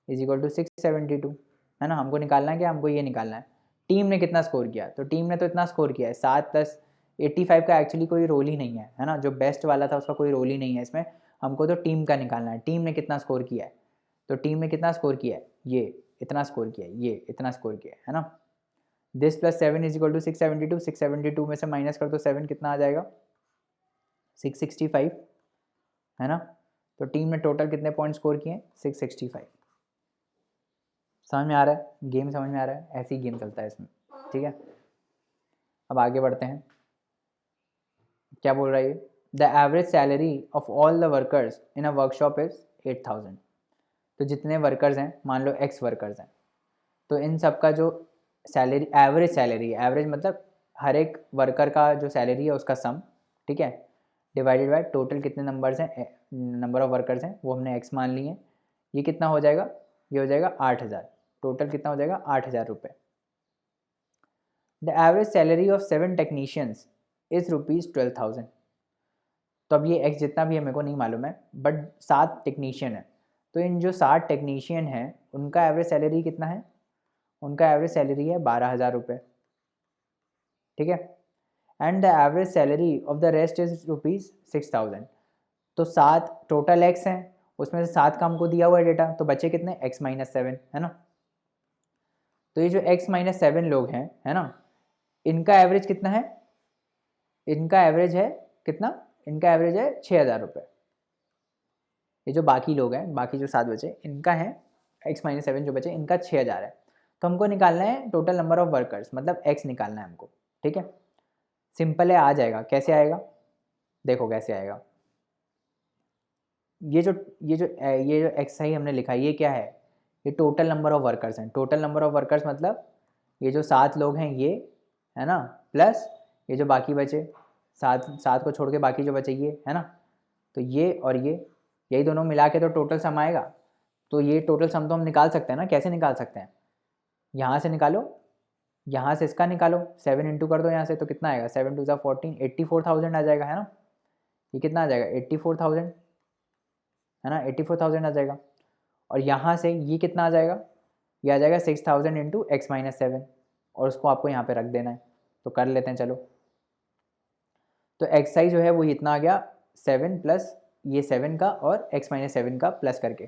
= 672, है ना। हमको निकालना है क्या, हमको ये निकालना है टीम ने कितना स्कोर किया। तो टीम ने तो इतना स्कोर किया है 7 + 85 का एक्चुअली कोई रोल ही नहीं है ना, जो बेस्ट वाला था उसका कोई रोल ही नहीं है इसमें। हमको तो टीम का निकालना है, टीम ने कितना स्कोर किया है। तो टीम ने कितना स्कोर किया है, ये इतना स्कोर किया है, ये इतना स्कोर किया है ना। दिस + 7 = 672, 672 में से माइनस कर दो 7 कितना आ जाएगा 665, है ना। तो टीम ने टोटल कितने पॉइंट स्कोर किए हैं 665। समझ में आ रहा है, गेम समझ में आ रहा है, ऐसे ही गेम चलता है इसमें, ठीक है। अब आगे बढ़ते हैं, क्या बोल रहा है ये, the average salary of all the workers in a workshop is 8000। तो जितने वर्कर्स हैं, मान लो x वर्कर्स हैं, तो इन सब का जो सैलरी, एवरेज सैलरी है, एवरेज मतलब हर एक वर्कर का जो सैलरी है उसका सम, ठीक है, डिवाइडेड बाय टोटल कितने नंबर्स हैं, नंबर ऑफ वर्कर्स हैं वो हमने x मान लिए हैं। ये कितना हो जाएगा, ये हो जाएगा 8000। टोटल कितना हो जाएगा 8000 रुपये। The average salary of 7 technicians is ₹12,000। तो अब ये x जितना भी है मेरे को नहीं मालूम है, बट 7 टेक्नीशियन है, तो इन जो 7 टेक्नीशियन हैं उनका एवरेज सैलरी कितना है, उनका एवरेज सैलरी है 12,000 रुपये, ठीक है। And the average salary of the rest is ₹6,000। तो 7 टोटल x हैं, उसमें से 7 का हमको दिया हुआ है डेटा, तो बचे कितने x - 7, है ना। तो ये जो x - 7 लोग हैं, है ना, इनका एवरेज कितना है, इनका एवरेज है कितना, इनका एवरेज है 6,000 रुपये। ये जो बाकी लोग हैं, बाकी जो 7 बचे, इनका है x - 7 जो बचे इनका 6,000 है। तो हमको निकालना है टोटल नंबर ऑफ वर्कर्स, मतलब x निकालना है हमको, ठीक है। सिंपल है, आ जाएगा। कैसे आएगा, देखो कैसे आएगा। ये जो x ही हमने लिखा है, ये क्या है, ये टोटल नंबर ऑफ वर्कर्स हैं। टोटल नंबर ऑफ वर्कर्स मतलब ये जो 7 लोग हैं ये, है ना, प्लस ये जो बाकी बचे 7 को छोड़ के बाकी जो बचे ये, है ना। तो ये और ये, यही दोनों मिला के तो टोटल सम आएगा। तो ये टोटल सम तो हम निकाल सकते हैं ना, कैसे निकाल सकते हैं, यहाँ से निकालो, यहाँ से इसका निकालो, 7 इंटू कर दो यहाँ से, तो कितना आएगा 7 2 = 14, 84,000 आ जाएगा, है ना। ये कितना आ जाएगा 84,000, है ना, 84,000 आ जाएगा। और यहाँ से ये कितना आ जाएगा, ये आ जाएगा 6,000 इंटू x - 7, और उसको आपको यहाँ पे रख देना है। तो कर लेते हैं चलो। तो xi जो है वो इतना आ गया 7 प्लस ये 7 का और x - 7 का प्लस करके।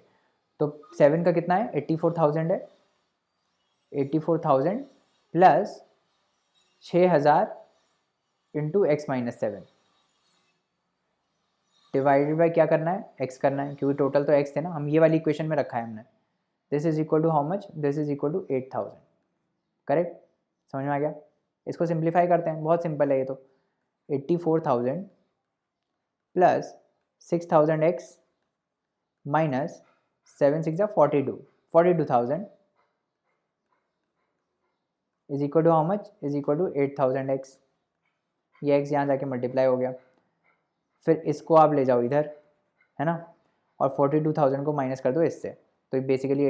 तो 7 का कितना है 84,000 है, 84,000 plus 6,000 into x - 7 divided by क्या करना है, x करना है, क्योंकि टोटल तो x थे ना, हम ये वाली इक्वेशन में रखा है हमने। This is equal to how much, this is equal to 8,000, correct. समझ में आ गया। इसको सिंप्लीफाई करते हैं, बहुत सिंपल है ये तो। 84,000 plus 6,000x minus 7 6 42, 42,000 is equal to how much, is equal to 8,000x। ये x यहाँ जाके मल्टीप्लाई हो गया। फिर इसको आप ले जाओ इधर, है ना, और 42,000 को माइनस कर दो इससे। तो बेसिकली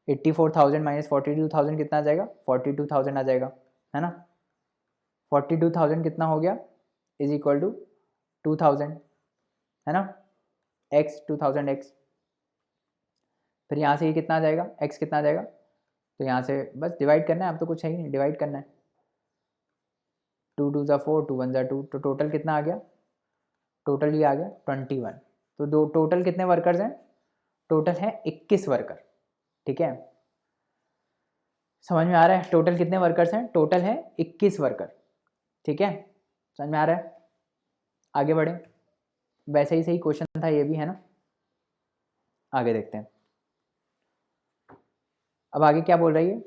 84,000 माइनस 42,000 कितना आ जाएगा 42,000 आ जाएगा, है ना। 42,000 कितना हो गया, इज इक्वल टू 2,000, है ना, x 2,000x। फिर यहाँ से ये कितना आ जाएगा, x कितना आ जाएगा, तो यहाँ से बस डिवाइड करना है, अब तो कुछ है ही नहीं, डिवाइड करना है। 2 2 = 4, 2 1 = 2, तो टोटल कितना आ गया, टोटल ये आ गया 21। तो दो टोटल कितने वर्कर्स हैं, टोटल है 21 वर्कर, ठीक है। समझ में आ रहा है, टोटल कितने वर्कर्स हैं, टोटल है 21 वर्कर, ठीक है। समझ में आ रहा है, आगे बढ़े। वैसे ही सही क्वेश्चन था ये भी, है ना। आगे देखते हैं, अब आगे क्या बोल रही है,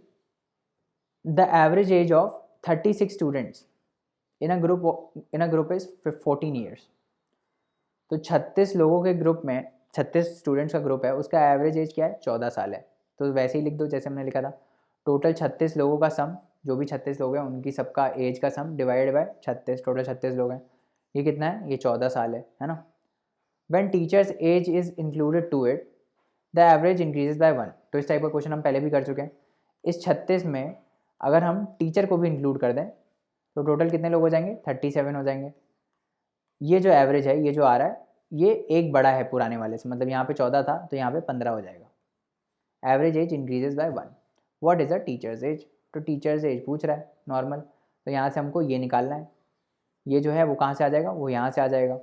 the average age of 36 students in a group is 14 years. तो 36 लोगों के ग्रुप में 36 स्टूडेंट्स का ग्रुप है, उसका एवरेज एज क्या है, 14 साल है। तो वैसे ही लिख दो जैसे हमने लिखा था, टोटल 36 लोगों का सम, जो भी 36 लोग हैं उनकी सबका एज का सम डिवाइड बाय 36, टोटल 36 लोग हैं, ये कितना है, ये 14 साल है ना। When teacher's age is included to it the average increases by 1। तो इस टाइप का क्वेश्चन हम पहले भी कर चुके हैं। इस 36 में अगर हम टीचर को भी इंक्लूड कर दें तो टोटल कितने लोग हो जाएंगे, 37 हो जाएंगे। ये जो एवरेज है, ये जो आ रहा है, ये एक बड़ा है पुराने वाले से, मतलब यहाँ पे 14 था तो यहाँ पे 15 हो जाएगा। Average age increases by 1। What is a teacher's age, तो टीचर्स एज पूछ रहा है नॉर्मल, तो यहाँ से हमको ये निकालना है। ये जो है वो कहाँ से आ जाएगा, वो यहाँ से आ जाएगा।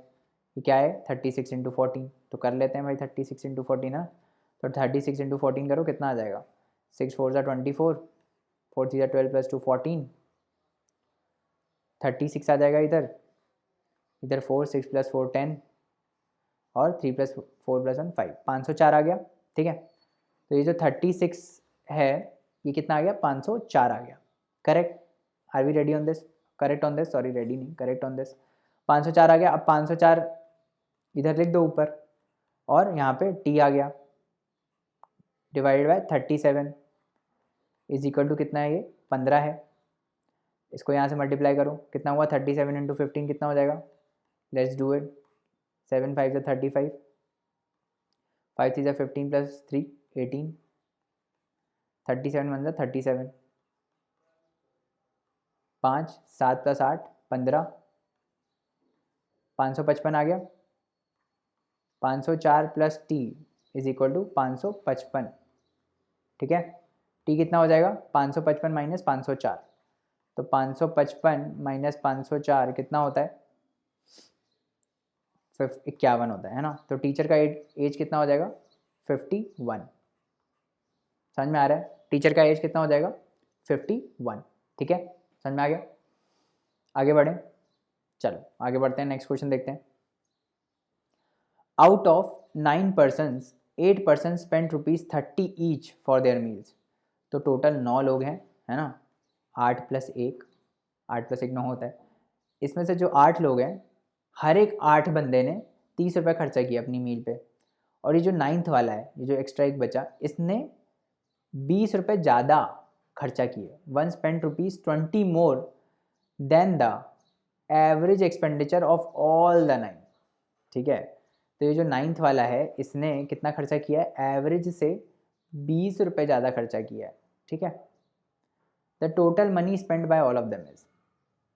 ये क्या है, 36 इंटू 14, तो कर लेते हैं भाई 36 इंटू 14 ना। तो 36 इंटू 14 करो, कितना आ जाएगा, 6 4 24, 4 3 12 प्लस 2 14, 36 आ जाएगा इधर, इधर 4 6 प्लस 4 10 और 3 प्लस 4 प्लस 1 5, 504 आ गया। ठीक है, तो ये जो 36 है ये कितना आ गया, 504 आ गया। Correct, are we ready on this, correct on this, sorry ready नहीं, करेक्ट ऑन दिस। 504 आ गया। अब 504 इधर लिख दो ऊपर, और यहाँ पे टी आ गया, divided by 37 is equal to कितना है, ये 15 है। इसको यहाँ से मल्टीप्लाई करो, कितना हुआ, 37 इंटू 15 कितना हो जाएगा, let's do it. 7 5 35, 5 3 15 plus 3 18, 37 1 37, 5 7 plus 8 15, 555 आ गया। 504 plus T is equal to 555। ठीक है, टी कितना हो जाएगा, 555 माइनस 504, तो 555 माइनस 504 कितना होता है, 51 होता है ना। तो टीचर का एज कितना हो जाएगा, 51। समझ में आ रहा है, टीचर का एज कितना हो जाएगा, 51। ठीक है, समझ में आ गया। आगे बढ़ें, चलो आगे बढ़ते हैं, नेक्स्ट क्वेश्चन देखते हैं। Out of 9 persons 8 person spend ₹30 each for their meals. तो टोटल 9 लोग हैं, है ना, 8 प्लस 1, 8 प्लस 1 9 होता है। इसमें से जो 8 लोग हैं, हर एक 8 बंदे ने 30 रुपये खर्चा किया अपनी मील पे। और ये जो 9th वाला है, ये जो एक्स्ट्रा एक बचा, इसने 20 रुपये ज़्यादा खर्चा किए। 1 spend ₹20 more than the average expenditure of all the 9। ठीक है, तो ये जो 9th वाला है, इसने कितना खर्चा किया है, एवरेज से 20 रुपये ज़्यादा खर्चा किया है। ठीक है, the total money spend by all of them is.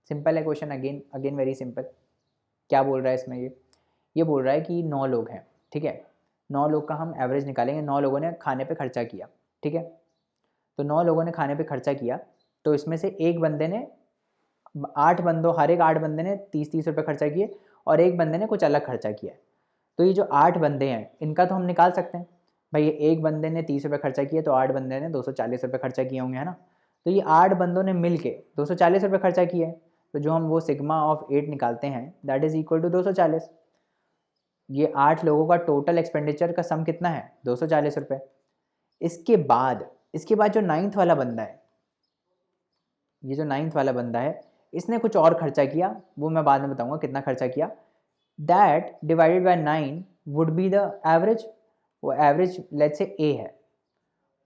Simple है question, again again very simple. क्या बोल रहा है इसमें, ये बोल रहा है कि 9 लोग हैं। ठीक है, 9 लोग का हम एवरेज निकालेंगे। 9 लोगों ने खाने पे खर्चा किया। ठीक है, तो 9 लोगों ने खाने पे खर्चा किया, तो इसमें से एक बंदे ने, 8 बंदों, हर एक 8 बंदे ने 30-30 रुपये खर्चा किए, और एक बंदे ने कुछ अलग खर्चा किया। तो ये जो 8 बंदे हैं, इनका तो हम निकाल सकते हैं भाई। ये एक बंदे ने 30 रुपये खर्चा किए, तो 8 बंदे ने 240 रुपये खर्चा किए होंगे, है ना। तो ये 8 बंदों ने मिल के 240 रुपये खर्चा किए हैं, तो जो हम वो सिग्मा ऑफ 8 निकालते हैं, दैट इज इक्वल टू 240। ये 8 लोगों का टोटल एक्सपेंडिचर का सम कितना है, 240 रुपये। इसके बाद जो 9th वाला बंदा है, ये जो 9th वाला बंदा है, इसने कुछ और खर्चा किया, वो मैं बाद में बताऊंगा कितना खर्चा किया। That divided by 9 would be the average. वो एवरेज लेट्स से ए है,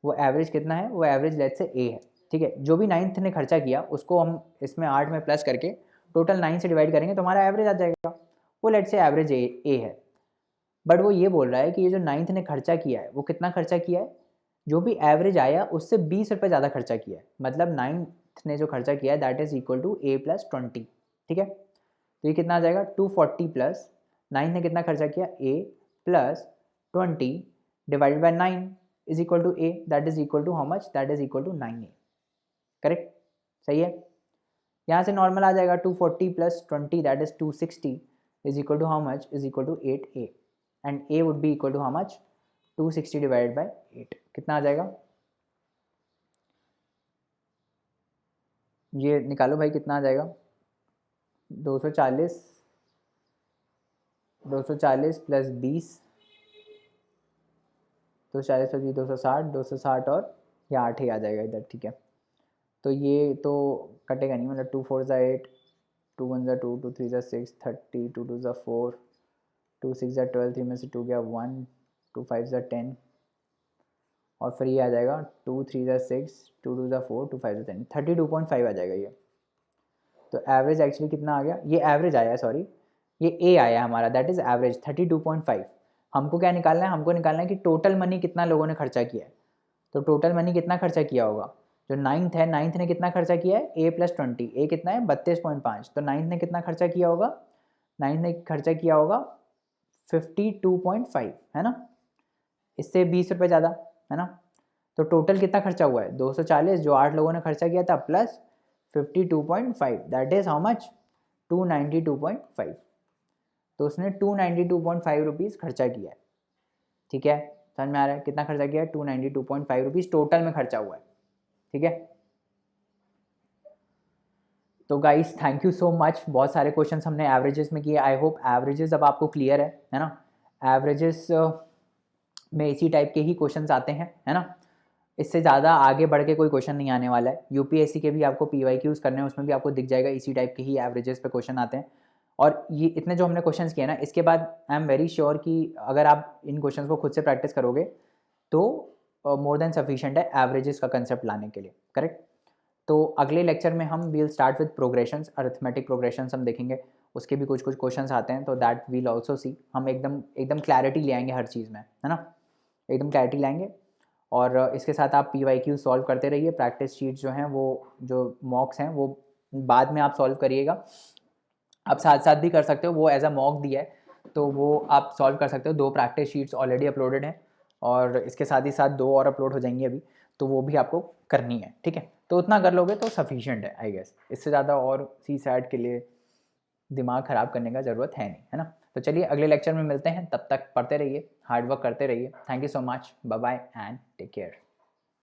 वो एवरेज कितना है, वो एवरेज लेट्स से ए है। ठीक है, जो भी 9th ने खर्चा किया उसको हम इसमें 8 में प्लस करके टोटल 9 से डिवाइड करेंगे तो हमारा एवरेज आ जाएगा। वो लेट्स से एवरेज ए है। बट वो ये बोल रहा है कि ये जो 9th ने खर्चा किया है, वो कितना खर्चा किया है, जो भी एवरेज आया उससे 20 रुपये ज़्यादा खर्चा किया है। मतलब 9th ने जो खर्चा किया है, that is equal to A plus 20। ठीक है, तो ये कितना आ जाएगा, 240 प्लस 9th ने कितना खर्चा किया, a plus 20 divided by 9 is equal to a, that is equal to how much, that is equal to 9a। Correct, सही है। यहाँ से नॉर्मल आ जाएगा, 240 plus 20 that is 260 is equal to how much, is equal to 8a, and a would be equal to how much, 260 divided by 8, कितना आ जाएगा, ये निकालो भाई, कितना आ जाएगा, 240 प्लस 20, 240 प्लस 20 260 और ये 8 ही आ जाएगा इधर। ठीक है, तो ये तो कटेगा नहीं, मतलब 2 4 8, 2 1 2, 2 3 6, 30, 2 2 4, 2 6 12, 3 में से 2 गया 1, 2 5 ज़ा 10 और फिर ये आ जाएगा 2 3 ज़ा 6, 2 2 ज़ा 4, 2 5 ज़ा 10, 32.5 आ जाएगा ये। तो एवरेज एक्चुअली कितना आ गया, ये एवरेज आया, सॉरी ये ए आया हमारा, दैट इज़ एवरेज 32.5। हमको क्या निकालना है, हमको निकालना है कि टोटल मनी कितना लोगों ने खर्चा किया है। तो टोटल मनी कितना खर्चा किया होगा, जो नाइन्थ है, नाइन्थ ने कितना खर्चा किया है, ए प्लस 20, ए कितना है 32.5, तो नाइन्थ ने कितना खर्चा किया होगा, नाइन्थ ने खर्चा किया होगा 52.5, है ना, इससे 20 रुपये ज़्यादा, है ना। तो टोटल कितना खर्चा हुआ है 240, जो 8 लोगों ने खर्चा किया था, plus 52.5, that is how much 292.5। तो उसने 292.5 रुपीज़ खर्चा किया है, ठीक है, समझ में आ रहा है कितना खर्चा किया है, 292.5 रुपीज़ टोटल में खर्चा हुआ है, ठीक है। तो guys thank you so much, बहुत सारे क्वेश्चंस हमने एवरेजेस में किए, आई होप एवरेजेस अब आपको क्लियर है ना। एवरेजेस में इसी टाइप के ही क्वेश्चंस आते हैं, है ना, इससे ज़्यादा आगे बढ़ के कोई क्वेश्चन नहीं आने वाला है। यूपीएससी के भी आपको पीवाईक्यूज़ करने हैं, उसमें भी आपको दिख जाएगा इसी टाइप के ही एवरेजेस पे क्वेश्चन आते हैं। और ये इतने जो हमने क्वेश्चंस किए ना, इसके बाद आई एम वेरी श्योर कि अगर आप इन क्वेश्चंस को खुद से प्रैक्टिस करोगे तो मोर देन सफिशिएंट है एवरेजेस का कंसेप्ट लाने के लिए, करेक्ट। तो अगले लेक्चर में हम will start with progressions, arithmetic progressions हम देखेंगे, उसके भी कुछ कुछ क्वेश्चंस आते हैं, तो दैट वील ऑल्सो सी। हम एकदम एकदम क्लैरिटी ले आएंगे हर चीज़ में, है ना, एकदम क्लैरिटी लाएंगे। और इसके साथ आप PYQ सॉल्व करते रहिए, प्रैक्टिस शीट्स जो हैं वो, जो मॉक्स हैं वो बाद में आप सॉल्व करिएगा। आप साथ साथ भी कर सकते हो, वो एज अ मॉक दिया है तो वो आप सॉल्व कर सकते हो। 2 प्रैक्टिस शीट्स ऑलरेडी अपलोडेड हैं और इसके साथ ही साथ 2 और अपलोड हो जाएंगी अभी, तो वो भी आपको करनी है, ठीक है। तो उतना कर लोगे तो सफिशिएंट है आई गेस, इससे ज़्यादा और CSAT के लिए दिमाग ख़राब करने का ज़रूरत है नहीं, है ना। तो चलिए अगले लेक्चर में मिलते हैं, तब तक पढ़ते रहिए, हार्ड वर्क करते रहिए। Thank you so much, bye bye and take care.